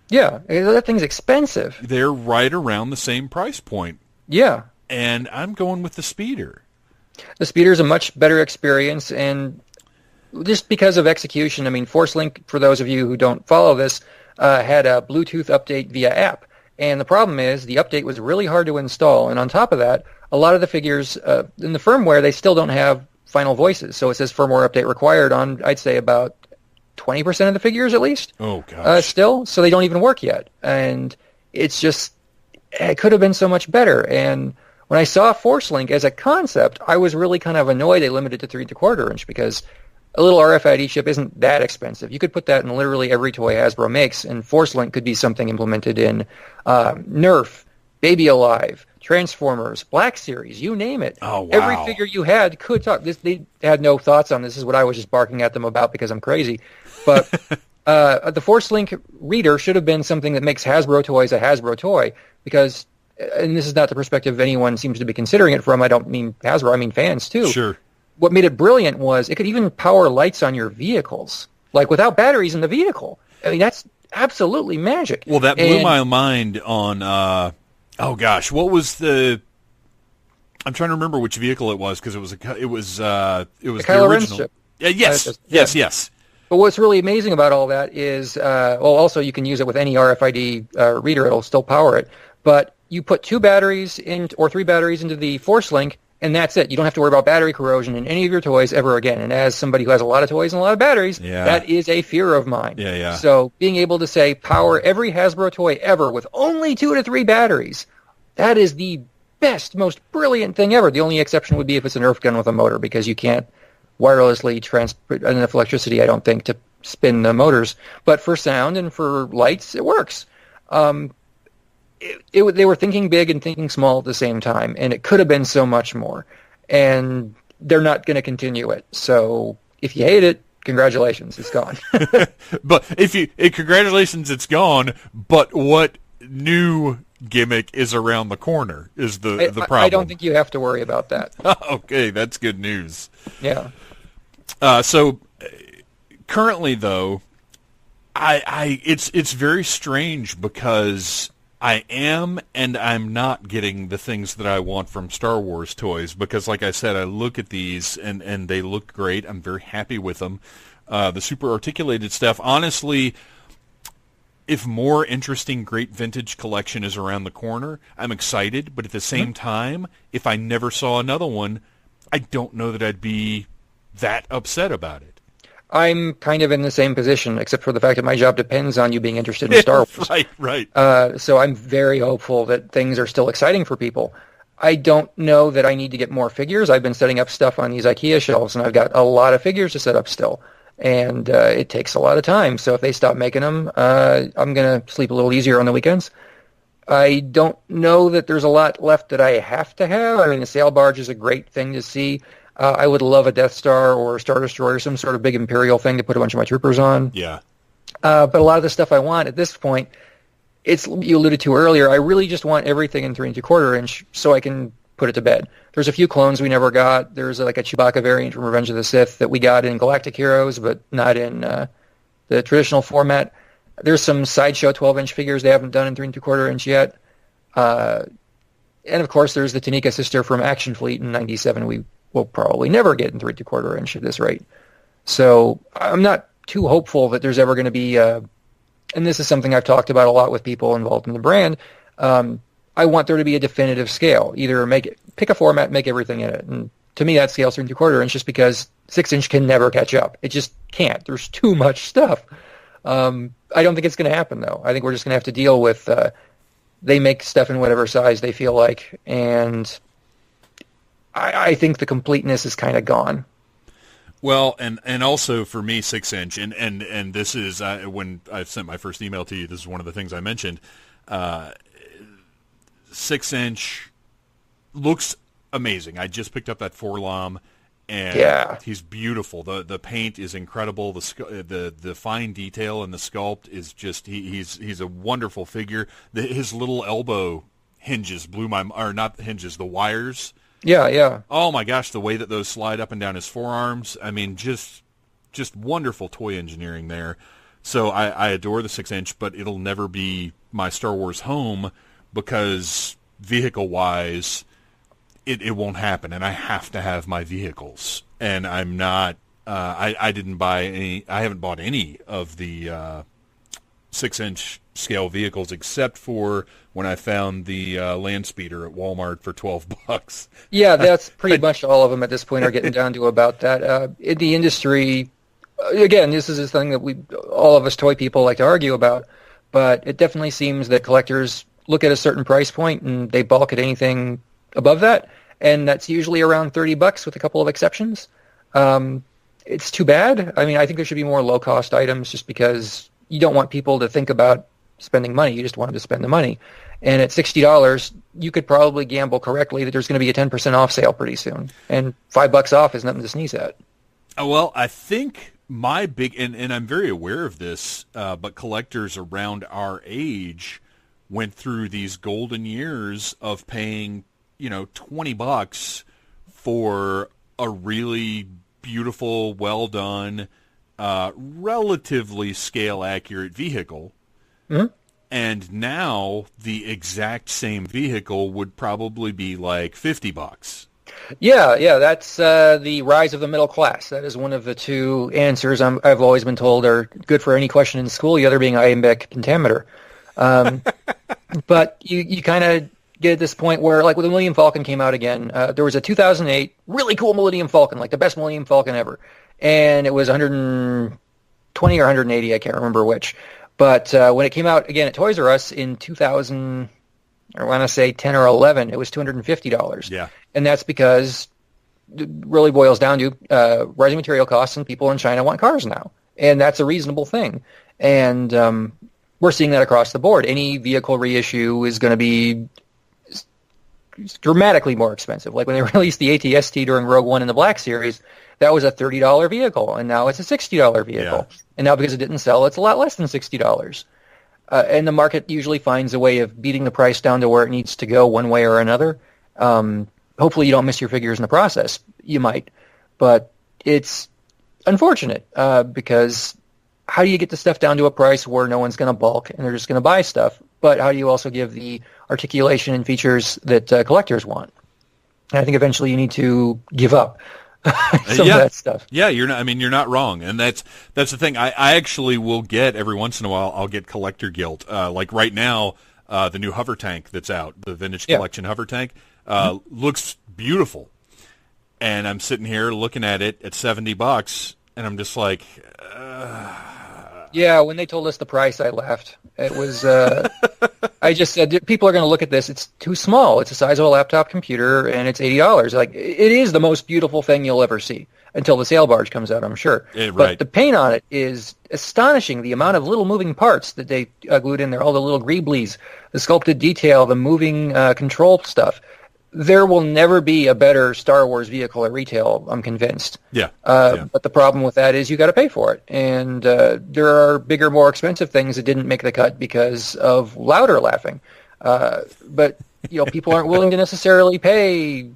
Yeah, that thing's expensive. They're right around the same price point. Yeah. And I'm going with the speeder. The speeder's a much better experience, and just because of execution, I mean, Force Link, for those of you who don't follow this, had a Bluetooth update via app. And the problem is the update was really hard to install. And on top of that, a lot of the figures in the firmware, they still don't have final voices. So it says firmware update required on, I'd say, about 20% of the figures at least. Oh, gosh. Still. So they don't even work yet. And it's just, it could have been so much better. And when I saw Force Link as a concept, I was really kind of annoyed they limited it to 3¼ inch, because a little RFID chip isn't that expensive. You could put that in literally every toy Hasbro makes, and Force Link could be something implemented in Nerf, Baby Alive, Transformers, Black Series, you name it. Oh, wow. Every figure you had could talk. They had no thoughts on this. This is what I was just barking at them about because I'm crazy. But the Force Link reader should have been something that makes Hasbro toys a Hasbro toy, because, and this is not the perspective anyone seems to be considering it from, I don't mean Hasbro, I mean fans too. Sure. What made it brilliant was it could even power lights on your vehicles, like without batteries in the vehicle. I mean, that's absolutely magic. Well, that blew my mind on, oh gosh, what was the, I'm trying to remember which vehicle it was, because it was the Kylo original. Ship. Yes. But what's really amazing about all that is, also you can use it with any RFID reader; it'll still power it. But you put 2 batteries in, or 3 batteries into the Force Link, and that's it. You don't have to worry about battery corrosion in any of your toys ever again. And as somebody who has a lot of toys and a lot of batteries, that is a fear of mine. Yeah. So being able to say power every Hasbro toy ever with only 2 to 3 batteries, that is the best, most brilliant thing ever. The only exception would be if it's a Nerf gun with a motor, because you can't wirelessly transfer enough electricity, I don't think, to spin the motors. But for sound and for lights, it works. They were thinking big and thinking small at the same time, and it could have been so much more. And they're not going to continue it. So if you hate it, congratulations, it's gone. But congratulations, it's gone. But what new gimmick is around the corner is the problem. I don't think you have to worry about that. Okay, that's good news. Yeah. So currently, though, it's very strange, because I am and I'm not getting the things that I want from Star Wars toys, because, like I said, I look at these and they look great. I'm very happy with them. The super articulated stuff, honestly, if more interesting great vintage collection is around the corner, I'm excited. But at the same time, if I never saw another one, I don't know that I'd be that upset about it. I'm kind of in the same position, except for the fact that my job depends on you being interested in Star Wars. Right. So I'm very hopeful that things are still exciting for people. I don't know that I need to get more figures. I've been setting up stuff on these IKEA shelves, and I've got a lot of figures to set up still. And it takes a lot of time. So if they stop making them, I'm going to sleep a little easier on the weekends. I don't know that there's a lot left that I have to have. I mean, the sail barge is a great thing to see. I would love a Death Star or a Star Destroyer, some sort of big Imperial thing to put a bunch of my troopers on. Yeah. But a lot of the stuff I want at this point, you alluded to earlier, I really just want everything in 3¼ inch so I can put it to bed. There's a few clones we never got. There's like a Chewbacca variant from Revenge of the Sith that we got in Galactic Heroes, but not in the traditional format. There's some Sideshow 12-inch figures they haven't done in 3¼ inch yet. And of course, there's the Tanika sister from Action Fleet in '97 we we'll probably never get in 3 3/4 inch at this rate. So I'm not too hopeful that there's ever going to be, and this is something I've talked about a lot with people involved in the brand. I want there to be a definitive scale. Either pick a format, make everything in it. And to me, that scale's 3 3/4 inch just because 6-inch can never catch up. It just can't. There's too much stuff. I don't think it's going to happen, though. I think we're just going to have to deal with they make stuff in whatever size they feel like, and I think the completeness is kind of gone. Well, and also for me, 6-inch, and this is when I sent my first email to you, this is one of the things I mentioned. 6-inch looks amazing. I just picked up that 4-LOM, and he's beautiful. The paint is incredible. The fine detail in the sculpt is just he's a wonderful figure. His little elbow hinges the wires. Yeah. Oh my gosh, the way that those slide up and down his forearms. I mean, just wonderful toy engineering there. So I adore the 6-inch, but it'll never be my Star Wars home because vehicle-wise, it won't happen, and I have to have my vehicles. And I'm not. I didn't buy any. I haven't bought any of the 6-inch scale vehicles except for when I found the land speeder at Walmart for $12. Yeah, that's pretty much all of them at this point are getting down to about that. In the industry, again, this is a thing that all of us toy people like to argue about, but it definitely seems that collectors look at a certain price point and they balk at anything above that, and that's usually around $30 with a couple of exceptions. It's too bad. I mean, I think there should be more low-cost items just because you don't want people to think about spending money. You just want them to spend the money. And at $60, you could probably gamble correctly that there's going to be a 10% off sale pretty soon. And $5 off is nothing to sneeze at. Well, I think my big, and I'm very aware of this, but collectors around our age went through these golden years of paying, $20 for a really beautiful, well done, relatively scale accurate vehicle. Mm-hmm. And now the exact same vehicle would probably be like $50. Yeah, that's the rise of the middle class. That is one of the two answers I've always been told are good for any question in school, the other being iambic pentameter. But you kind of get at this point where, like when the Millennium Falcon came out again, there was a 2008 really cool Millennium Falcon, like the best Millennium Falcon ever. And it was 120 or 180, I can't remember which. But when it came out again at Toys R Us in 2000, I want to say 10 or 11, it was $250. Yeah. And that's because it really boils down to rising material costs, and people in China want cars now. And that's a reasonable thing. And we're seeing that across the board. Any vehicle reissue is going to be dramatically more expensive. Like when they released the AT-ST during Rogue One in the Black Series, that was a $30 vehicle, and now it's a $60 vehicle. Yeah. And now because it didn't sell, it's a lot less than $60. And the market usually finds a way of beating the price down to where it needs to go one way or another. Hopefully you don't miss your figures in the process. You might. But it's unfortunate because how do you get the stuff down to a price where no one's going to bulk and they're just going to buy stuff? But how do you also give the articulation and features that collectors want? And I think eventually you need to give up some of that stuff. Yeah, you're not wrong, and that's the thing. I actually will get every once in a while. I'll get collector guilt. Like right now, the new hover tank that's out, the Vintage Collection hover tank, looks beautiful, and I'm sitting here looking at it at $70, and I'm just like, Yeah, when they told us the price, I laughed. It was, I just said, people are going to look at this. It's too small. It's the size of a laptop computer, and it's $80. Like, it is the most beautiful thing you'll ever see until the sail barge comes out, I'm sure. Right. But the paint on it is astonishing. The amount of little moving parts that they glued in there, all the little greeblies, the sculpted detail, the moving control stuff. There will never be a better Star Wars vehicle at retail, I'm convinced. Yeah. But the problem with that is you got to pay for it. And there are bigger, more expensive things that didn't make the cut because of louder laughing. But people aren't willing to necessarily pay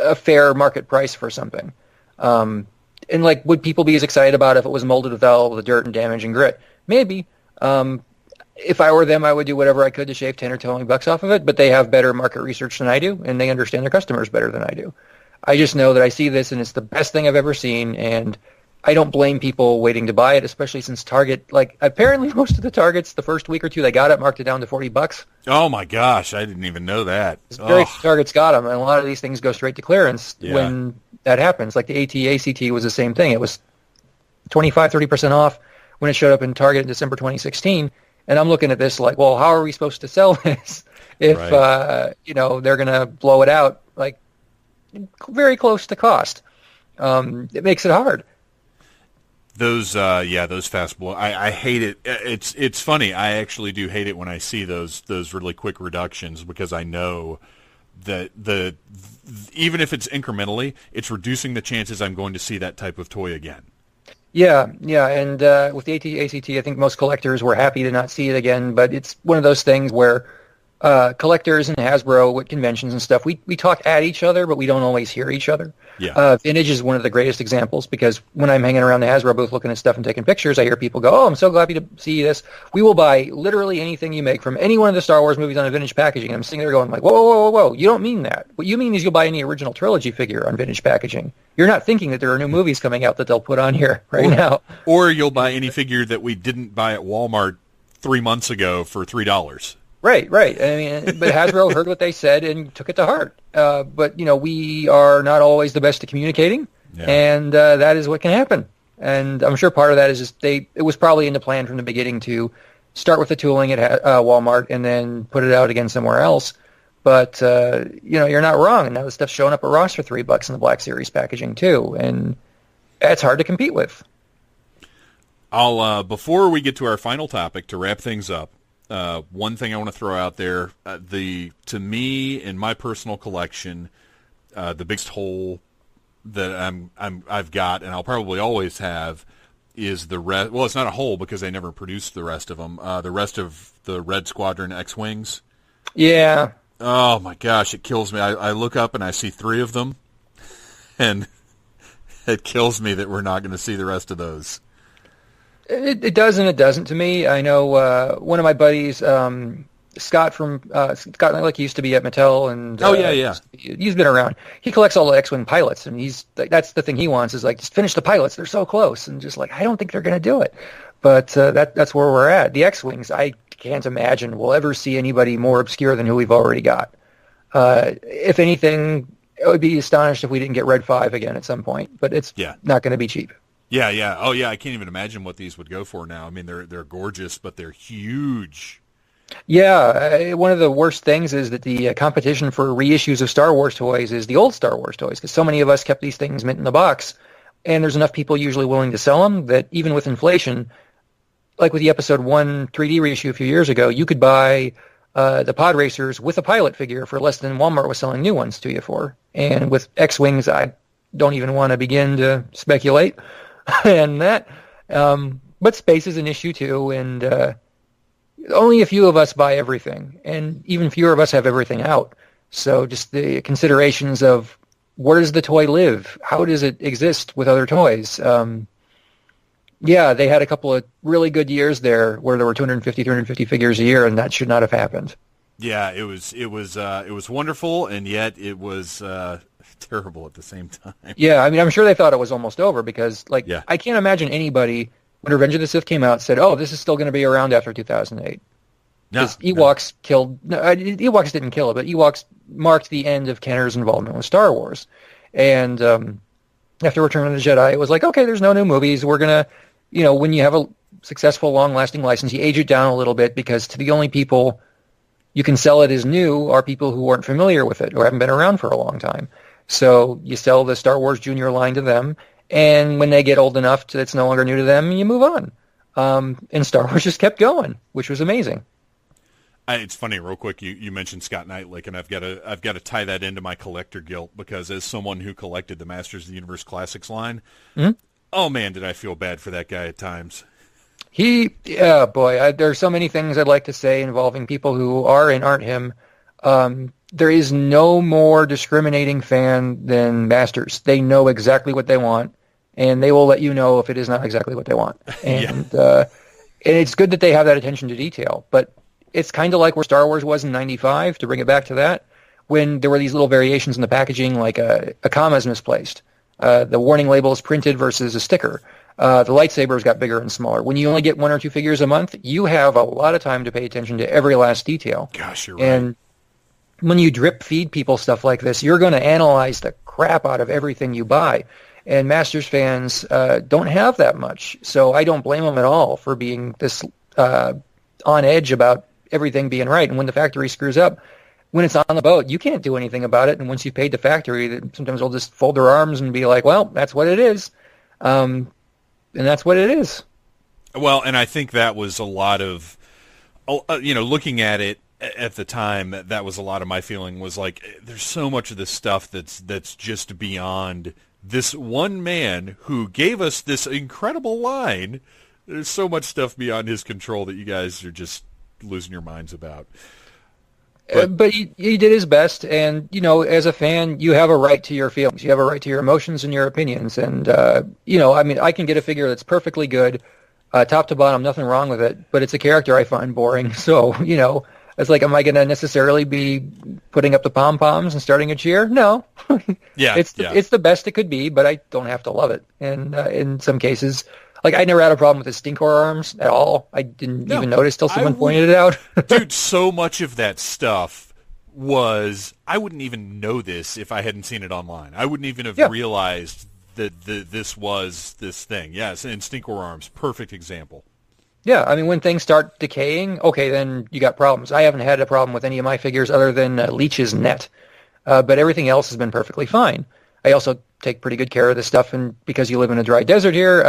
a fair market price for something. And would people be as excited about it if it was molded with all the dirt and damage and grit? Maybe. If I were them, I would do whatever I could to shave $10 or $20 off of it, but they have better market research than I do, and they understand their customers better than I do. I just know that I see this and it's the best thing I've ever seen, and I don't blame people waiting to buy it, especially since Target, like, apparently most of the Targets, the first week or two they got it, marked it down to $40. Oh my gosh, I didn't even know that. Very few Targets got them, and a lot of these things go straight to clearance when that happens. Like the AT-ACT was the same thing. It was 25-30% off when it showed up in Target in December 2016, and I'm looking at this like, well, how are we supposed to sell this if they're going to blow it out like very close to cost? It makes it hard. Those fast blow. I hate it. It's funny. I actually do hate it when I see those really quick reductions, because I know that even if it's incrementally, it's reducing the chances I'm going to see that type of toy again. Yeah, and with the AT-ACT, I think most collectors were happy to not see it again, but it's one of those things where collectors and Hasbro at conventions and stuff, we talk at each other, but we don't always hear each other. Yeah. Vintage is one of the greatest examples, because when I'm hanging around the Hasbro booth looking at stuff and taking pictures, I hear people go, oh, I'm so happy to see this. We will buy literally anything you make from any one of the Star Wars movies on a vintage packaging. And I'm sitting there going like, whoa, you don't mean that. What you mean is you'll buy any original trilogy figure on vintage packaging. You're not thinking that there are new movies coming out that they'll put on here now. Or you'll buy any figure that we didn't buy at Walmart 3 months ago for $3. Right. I mean, but Hasbro heard what they said and took it to heart. But we are not always the best at communicating, and that is what can happen. And I'm sure part of that is just it was probably in the plan from the beginning to start with the tooling at Walmart and then put it out again somewhere else. But you're not wrong. And now the stuff's showing up at Ross for $3 in the Black Series packaging too, and that's hard to compete with. I'll before we get to our final topic, to wrap things up. One thing I want to throw out there, to me in my personal collection, the biggest hole that I've got, and I'll probably always have, is the rest. Well, it's not a hole because they never produced the rest of them. The rest of the Red Squadron X-wings. Yeah. Oh my gosh, it kills me. I look up and I see 3 of them, and it kills me that we're not going to see the rest of those. It does and it doesn't to me. I know one of my buddies, Scott from Scott Lick, used to be at Mattel, and he's been around. He collects all the X-Wing pilots, and he's like, that's the thing he wants is like, just finish the pilots. They're so close, and just like, I don't think they're going to do it, but that's where we're at. The X-Wings, I can't imagine we'll ever see anybody more obscure than who we've already got. If anything, I would be astonished if we didn't get Red 5 again at some point, but it's not going to be cheap. Yeah. Oh, yeah, I can't even imagine what these would go for now. I mean, they're gorgeous, but they're huge. Yeah, one of the worst things is that the competition for reissues of Star Wars toys is the old Star Wars toys, because so many of us kept these things mint in the box, and there's enough people usually willing to sell them that even with inflation, like with the Episode 1 3D reissue a few years ago, you could buy the pod racers with a pilot figure for less than Walmart was selling new ones to you for. And with X-Wings, I don't even want to begin to speculate and that. But space is an issue too, and only a few of us buy everything, and even fewer of us have everything out. So just the considerations of where does the toy live? How does it exist with other toys? They had a couple of really good years there where there were 350 figures a year, and that should not have happened. Yeah, it was wonderful, and yet it was terrible at the same time. Yeah, I mean, I'm sure they thought it was almost over because, I can't imagine anybody, when Revenge of the Sith came out, said, oh, this is still going to be around after 2008. Because Ewoks Ewoks didn't kill it, but Ewoks marked the end of Kenner's involvement with Star Wars. And after Return of the Jedi, it was like, okay, there's no new movies. We're going to, when you have a successful, long-lasting license, you age it down a little bit because to the only people you can sell it as new are people who weren't familiar with it or haven't been around for a long time. So you sell the Star Wars Junior line to them, and when they get old enough that it's no longer new to them, you move on. And Star Wars just kept going, which was amazing. It's funny, real quick, you mentioned Scott Knightlick, and I've got to tie that into my collector guilt, because as someone who collected the Masters of the Universe Classics line, oh man, did I feel bad for that guy at times. There's so many things I'd like to say involving people who are and aren't him. There is no more discriminating fan than Masters. They know exactly what they want, and they will let you know if it is not exactly what they want. And and it's good that they have that attention to detail, but it's kind of like where Star Wars was in '95, to bring it back to that, when there were these little variations in the packaging, like a comma is misplaced. The warning label is printed versus a sticker. The lightsabers got bigger and smaller. When you only get 1 or 2 figures a month, you have a lot of time to pay attention to every last detail. Gosh, you're right. And when you drip feed people stuff like this, you're going to analyze the crap out of everything you buy. And Masters fans don't have that much. So I don't blame them at all for being this on edge about everything being right. And when the factory screws up, when it's on the boat, you can't do anything about it. And once you've paid the factory, sometimes they'll just fold their arms and be like, well, that's what it is. And that's what it is. Well, and I think that was a lot of, looking at it at the time, that was a lot of my feeling was like, there's so much of this stuff that's just beyond this one man who gave us this incredible line. There's so much stuff beyond his control that you guys are just losing your minds about. But he did his best, and, as a fan, you have a right to your feelings. You have a right to your emotions and your opinions. And, I can get a figure that's perfectly good, top to bottom, nothing wrong with it, but it's a character I find boring. So, it's like, am I going to necessarily be putting up the pom-poms and starting a cheer? No. Yeah, it's the best it could be, but I don't have to love it. And in some cases, like, I never had a problem with his stinkor arms at all. I didn't even notice till someone pointed it out. Dude, so much of that stuff was, I wouldn't even know this if I hadn't seen it online. I wouldn't even have realized that this was this thing. Yes, and stinkor arms, perfect example. Yeah, I mean, when things start decaying, okay, then you got problems. I haven't had a problem with any of my figures other than Leech's net, but everything else has been perfectly fine. I also take pretty good care of this stuff, and because you live in a dry desert here,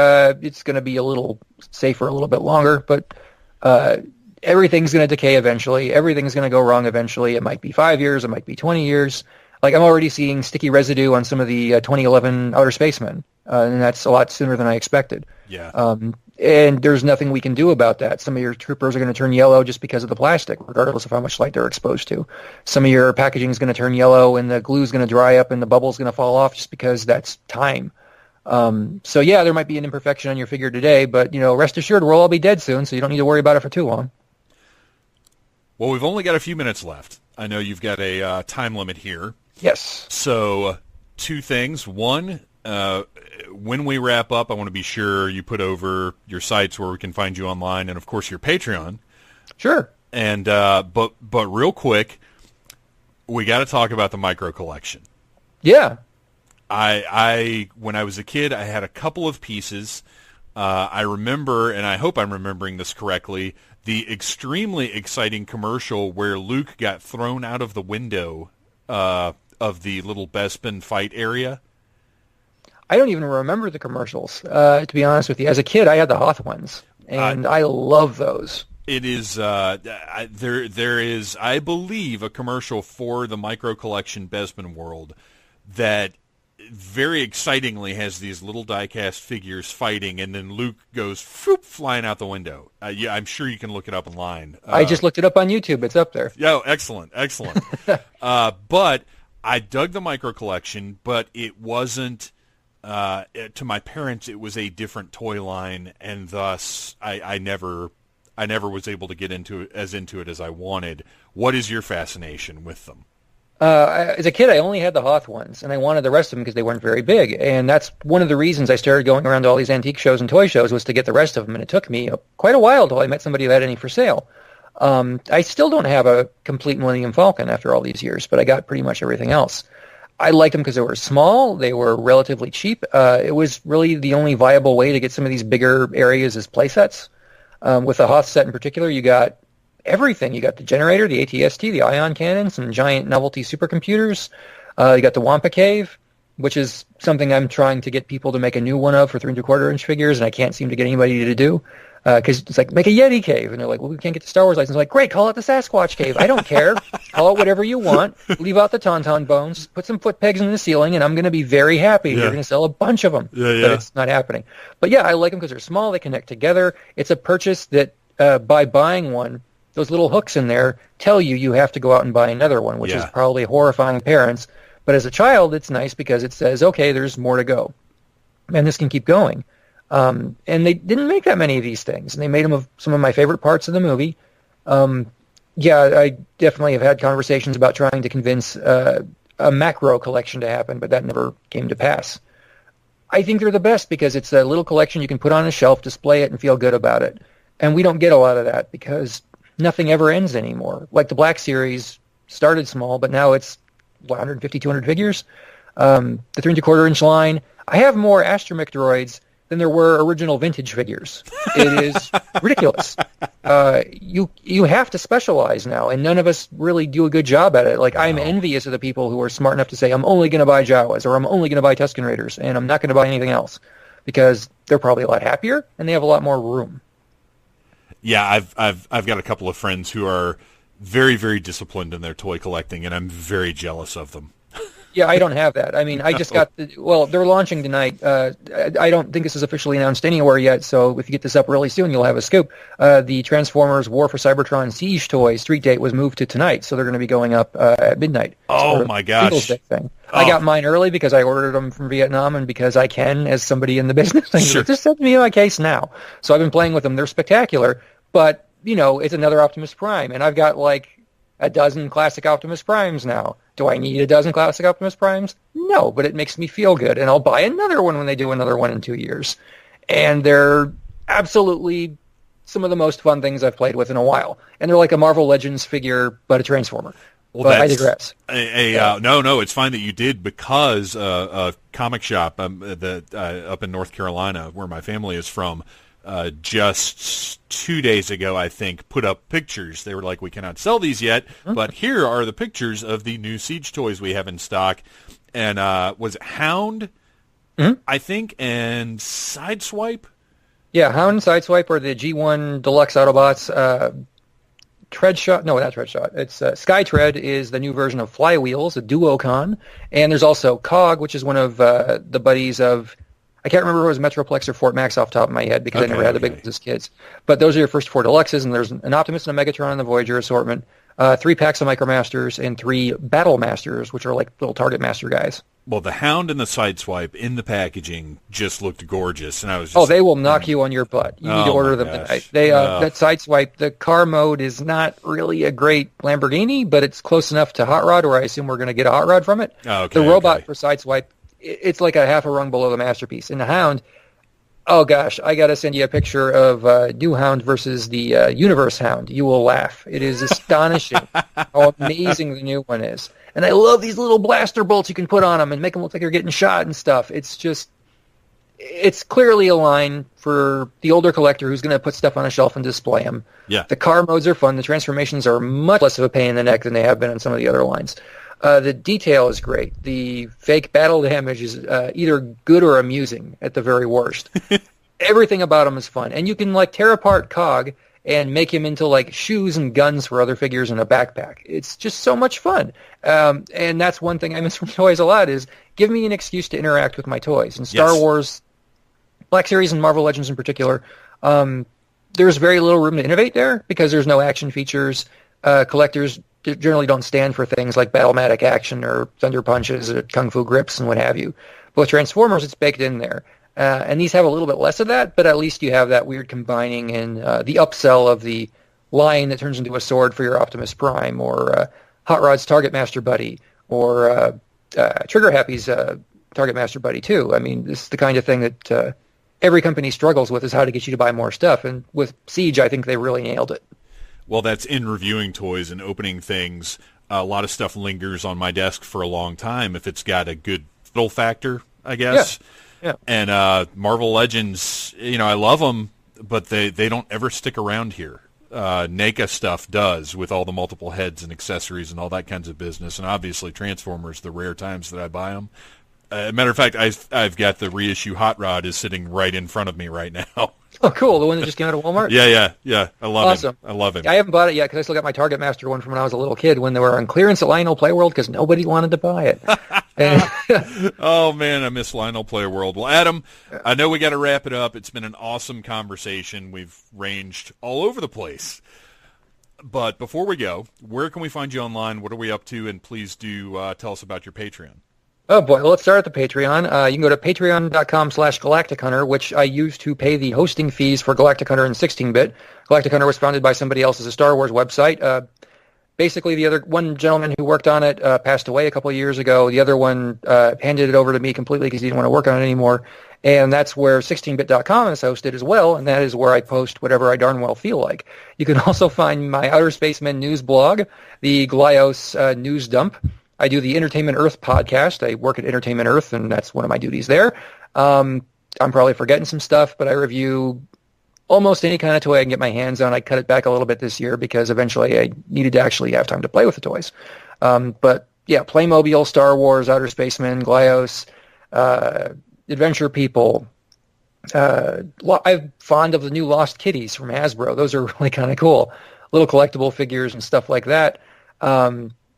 it's going to be a little safer a little bit longer, but everything's going to decay eventually. Everything's going to go wrong eventually. It might be 5 years. It might be 20 years. Like, I'm already seeing sticky residue on some of the 2011 Outer Spacemen, and that's a lot sooner than I expected. Yeah. And there's nothing we can do about that. Some of your troopers are going to turn yellow just because of the plastic, regardless of how much light they're exposed to. Some of your packaging is going to turn yellow, and the glue is going to dry up, and the bubble's going to fall off just because that's time. So, yeah, there might be an imperfection on your figure today, but, rest assured we'll all be dead soon, so you don't need to worry about it for too long. Well, we've only got a few minutes left. I know you've got a time limit here. Yes. So, 2 things. One, when we wrap up, I want to be sure you put over your sites where we can find you online, and of course your Patreon. Sure. And but real quick, we got to talk about the micro collection. Yeah. I when I was a kid, I had a couple of pieces. I remember, and I hope I'm remembering this correctly, the extremely exciting commercial where Luke got thrown out of the window of the little Bespin fight area. I don't even remember the commercials, to be honest with you. As a kid, I had the Hoth ones, and I love those. It is there is, I believe, a commercial for the micro collection Bespin World that very excitingly has these little die-cast figures fighting, and then Luke goes flying out the window. Yeah, I'm sure you can look it up online. I just looked it up on YouTube. It's up there. Yeah, excellent. But I dug the micro collection, but it wasn't. To my parents, it was a different toy line, and thus I never was able to get into it as I wanted. What is your fascination with them? As a kid, I only had the Hoth ones, and I wanted the rest of them because they weren't very big. And that's one of the reasons I started going around to all these antique shows and toy shows, was to get the rest of them. And it took me quite a while till I met somebody who had any for sale. I still don't have a complete Millennium Falcon after all these years, but I got pretty much everything else. I liked them because they were small, they were relatively cheap. It was really the only viable way to get some of these bigger areas as play sets. With the Hoth set in particular, you got everything. You got the generator, the ATST, the ion cannon, some giant novelty supercomputers. You got the Wampa Cave, which is something I'm trying to get people to make a new one of for 3 3/4 inch figures, and I can't seem to get anybody to do. Because it's like, make a Yeti cave. And they're like, well, we can't get the Star Wars license. I'm like, great, call it the Sasquatch cave. I don't care. Call it whatever you want. Leave out the Tauntaun bones. Put some foot pegs in the ceiling, and I'm going to be very happy. You're going to sell a bunch of them. But it's not happening. But yeah, I like them because they're small. They connect together. It's a purchase that by buying one, those little hooks in there tell you have to go out and buy another one, which is probably horrifying to parents. But as a child, it's nice because it says, okay, there's more to go. And this can keep going. And they didn't make that many of these things, and they made them of some of my favorite parts of the movie. Yeah, I definitely have had conversations about trying to convince a macro collection to happen, but that never came to pass. I think they're the best because it's a little collection you can put on a shelf, display it, and feel good about it. And we don't get a lot of that because nothing ever ends anymore. Like the Black Series started small, but now it's 150, 200 figures. The 3 3/4 inch line. I have more astromech droids than there were original vintage figures. It is ridiculous. You have to specialize now, and none of us really do a good job at it. Like, I'm envious of the people who are smart enough to say, I'm only going to buy Jawas, or I'm only going to buy Tusken Raiders, and I'm not going to buy anything else, because they're probably a lot happier, and they have a lot more room. Yeah, I've got a couple of friends who are very, very disciplined in their toy collecting, and I'm very jealous of them. Yeah, I don't have that. I mean, I just got well, they're launching tonight. I don't think this is officially announced anywhere yet, so if you get this up really soon, you'll have a scoop. The Transformers War for Cybertron Siege toy street date was moved to tonight, so they're going to be going up at midnight. Oh, my gosh. Thing. I got mine early because I ordered them from Vietnam and because I can as somebody in the business. Sure. Just send me my case now. So I've been playing with them. They're spectacular, but, you know, it's another Optimus Prime, and I've got like a dozen classic Optimus Primes now. Do I need a dozen classic Optimus Primes? No, but it makes me feel good, and I'll buy another one when they do another one in 2 years. And they're absolutely some of the most fun things I've played with in a while. And they're like a Marvel Legends figure, but a Transformer. Well, but I digress. No, it's fine that you did, because a comic shop up in North Carolina, where my family is from, just 2 days ago, I think, put up pictures. They were like, we cannot sell these yet, but here are the pictures of the new Siege toys we have in stock. And was it Hound, I think, and Sideswipe? Yeah, Hound and Sideswipe are the G1 Deluxe Autobots. Treadshot, no, not Treadshot. It's Skytread is the new version of Flywheels, a Duocon. And there's also Cog, which is one of the buddies of... I can't remember if it was Metroplex or Fort Max off the top of my head because I never had the big ones as kids. But those are your first 4 Deluxes, and there's an Optimus and a Megatron in the Voyager assortment, 3 packs of Micromasters, and 3 Battle Masters, which are like little Target Master guys. Well, the Hound and the Sideswipe in the packaging just looked gorgeous, and I was just... Oh, they will knock you on your butt. You need to order them tonight. That Sideswipe, the car mode is not really a great Lamborghini, but it's close enough to Hot Rod, or I assume we're going to get a Hot Rod from it. The robot for Sideswipe, it's like a half a rung below the Masterpiece. And the Hound, oh gosh, I got to send you a picture of New Hound versus the Universe Hound. You will laugh. It is astonishing how amazing the new one is. And I love these little blaster bolts you can put on them and make them look like you're getting shot and stuff. It's just, it's clearly a line for the older collector who's going to put stuff on a shelf and display them. Yeah. The car modes are fun. The transformations are much less of a pain in the neck than they have been on some of the other lines. The detail is great. The fake battle damage is either good or amusing at the very worst. Everything about him is fun. And you can like tear apart Cog and make him into like shoes and guns for other figures in a backpack. It's just so much fun. And that's one thing I miss from toys a lot is give me an excuse to interact with my toys. In Star Wars, Black Series and Marvel Legends in particular, there's very little room to innovate there because there's no action features. Collectors generally don't stand for things like Battlematic action or Thunder Punches or Kung Fu grips and what have you. But with Transformers, it's baked in there. And these have a little bit less of that, but at least you have that weird combining and the upsell of the line that turns into a sword for your Optimus Prime, or Hot Rod's Target Master Buddy, or Trigger Happy's Target Master Buddy too. I mean, this is the kind of thing that every company struggles with, is how to get you to buy more stuff. And with Siege, I think they really nailed it. Well, that's in reviewing toys and opening things. A lot of stuff lingers on my desk for a long time if it's got a good fiddle factor, I guess. Yeah. And Marvel Legends, you know, I love them, but they don't ever stick around here. NECA stuff does, with all the multiple heads and accessories and all that kinds of business. And obviously Transformers, the rare times that I buy them. Matter of fact, I've got the reissue Hot Rod is sitting right in front of me right now. Oh, cool. The one that just came out of Walmart? Yeah. I love him. I love him. I haven't bought it yet because I still got my Target Master one from when I was a little kid when they were on clearance at Lionel Playworld because nobody wanted to buy it. Oh, man, I miss Lionel Playworld. Well, Adam, I know we got to wrap it up. It's been an awesome conversation. We've ranged all over the place. But before we go, where can we find you online? What are we up to? And please do tell us about your Patreon. Oh boy, well, let's start at the Patreon. You can go to patreon.com/Galactic Hunter, which I use to pay the hosting fees for Galactic Hunter in 16-bit. Galactic Hunter was founded by somebody else as a Star Wars website. Basically, the other one gentleman who worked on it passed away a couple of years ago. The other one handed it over to me completely because he didn't want to work on it anymore. And that's where 16bit.com is hosted as well, and that is where I post whatever I darn well feel like. You can also find my Outer Spacemen news blog, the Glios News Dump. I do the Entertainment Earth podcast. I work at Entertainment Earth, and that's one of my duties there. I'm probably forgetting some stuff, but I review almost any kind of toy I can get my hands on. I cut it back a little bit this year because eventually I needed to actually have time to play with the toys. But yeah, Playmobil, Star Wars, Outer Spacemen, Glios, Adventure People. I'm fond of the new Lost Kitties from Hasbro. Those are really kind of cool. Little collectible figures and stuff like that.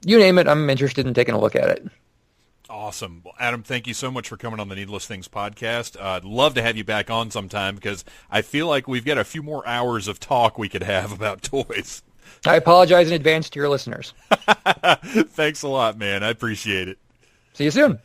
You name it, I'm interested in taking a look at it. Awesome. Well, Adam, thank you so much for coming on the Needless Things podcast. I'd love to have you back on sometime because I feel like we've got a few more hours of talk we could have about toys. I apologize in advance to your listeners. Thanks a lot, man. I appreciate it. See you soon.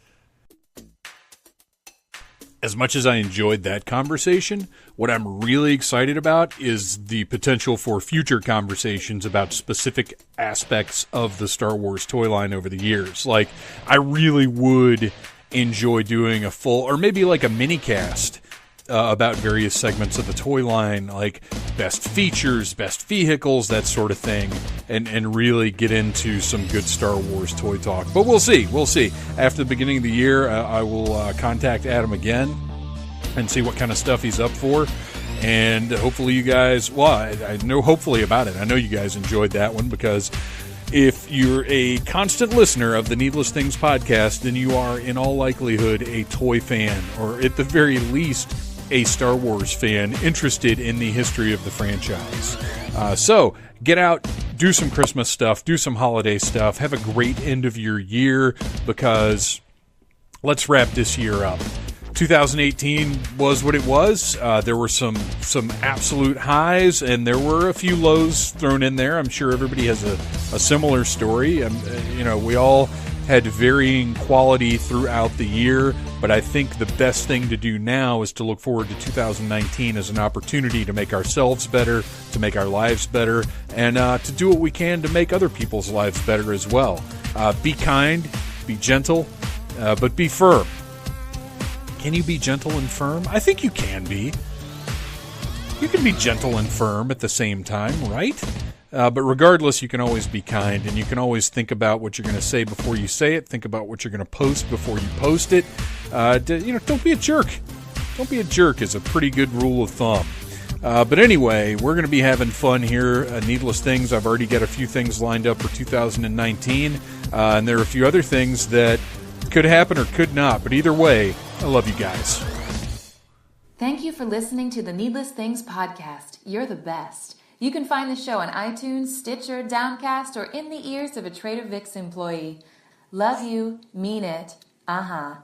As much as I enjoyed that conversation, what I'm really excited about is the potential for future conversations about specific aspects of the Star Wars toy line over the years. Like, I really would enjoy doing a full, or maybe like a mini cast about various segments of the toy line, like best features, best vehicles, that sort of thing, and really get into some good Star Wars toy talk. But we'll see. After the beginning of the year, I will contact Adam again and see what kind of stuff he's up for. And hopefully you guys, well, I know hopefully about it. I know you guys enjoyed that one because if you're a constant listener of the Needless Things podcast, then you are in all likelihood a toy fan, or at the very least a Star Wars fan interested in the history of the franchise. So get out, do some Christmas stuff, do some holiday stuff, have a great end of your year, because let's wrap this year up. 2018 was what it was. There were some absolute highs, and there were a few lows thrown in there. I'm sure everybody has a similar story. We all had varying quality throughout the year, but I think the best thing to do now is to look forward to 2019 as an opportunity to make ourselves better, to make our lives better, and to do what we can to make other people's lives better as well. Be kind, be gentle, but be firm. Can you be gentle and firm? I think you can be. You can be gentle and firm at the same time, right? But regardless, you can always be kind, and you can always think about what you're going to say before you say it. Think about what you're going to post before you post it. Don't be a jerk. Don't be a jerk is a pretty good rule of thumb. But anyway, we're going to be having fun here. Needless Things, I've already got a few things lined up for 2019, and there are a few other things that could happen or could not. But either way, I love you guys. Thank you for listening to the Needless Things podcast. You're the best. You can find the show on iTunes, Stitcher, Downcast, or in the ears of a Trader Vic's employee. Love you. Mean it. Uh-huh.